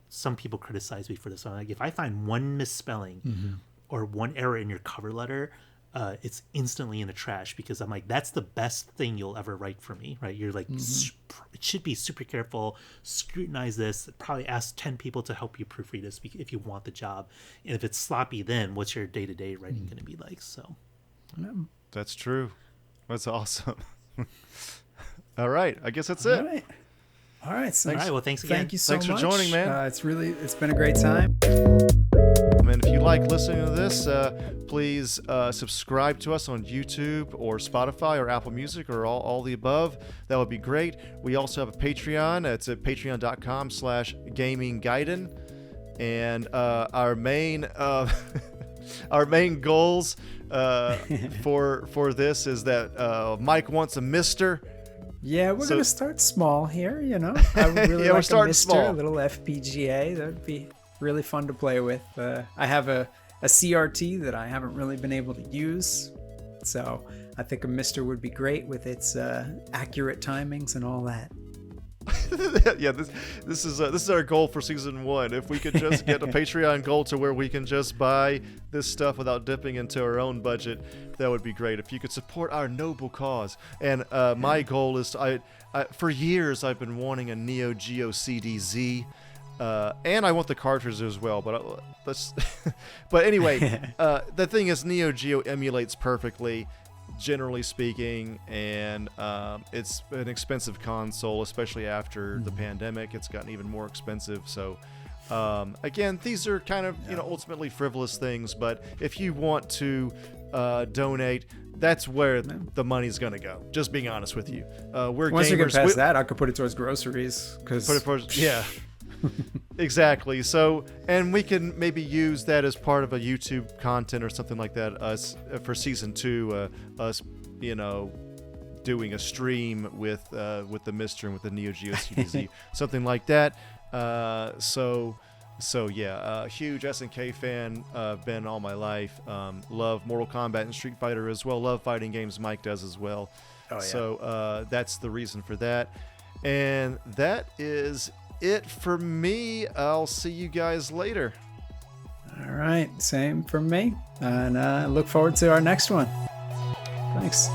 some people criticize me for this. I'm like, if I find one misspelling or one error in your cover letter, it's instantly in the trash, because I'm like, that's the best thing you'll ever write for me, right? You're like, it should be super careful, scrutinize this, probably ask 10 people to help you proofread this if you want the job. And if it's sloppy, then what's your day-to-day writing going to be like? So that's true. That's awesome. All right, I guess that's it. All right. So all right. Well, thanks again. Thank you so much. Thanks for joining, man. It's been a great time. And if you like listening to this, please subscribe to us on YouTube or Spotify or Apple Music or all the above. That would be great. We also have a Patreon. It's at patreon.com/gaminggaiden. And our main our main goals for this is that Mike wants a Mister. Yeah, we're going to start small here, I would really like a Mister, small. A little FPGA. That would be really fun to play with. I have a CRT that I haven't really been able to use, so I think a Mister would be great with its accurate timings and all that. Yeah, this is our goal for season 1. If we could just get a Patreon goal to where we can just buy this stuff without dipping into our own budget, that would be great. If you could support our noble cause. And my goal is for years I've been wanting a Neo Geo CDZ. And I want the cartridge as well, but but anyway, the thing is, Neo Geo emulates perfectly, generally speaking, and it's an expensive console, especially after the pandemic. It's gotten even more expensive. So again, these are kind of ultimately frivolous things, but if you want to donate, that's where the money's gonna go. Just being honest with you, we're once gamers. You get past that, I could put it towards groceries, yeah. Exactly. So, and we can maybe use that as part of a YouTube content or something like that. Us for season 2, us, doing a stream with the Mister and with the Neo Geo CDZ, something like that. So yeah, huge SNK fan. Been all my life. Love Mortal Kombat and Street Fighter as well. Love fighting games. Mike does as well. Oh yeah. So that's the reason for that, and that is it for me. I'll see you guys later. All right, same from me, and look forward to our next one. Thanks.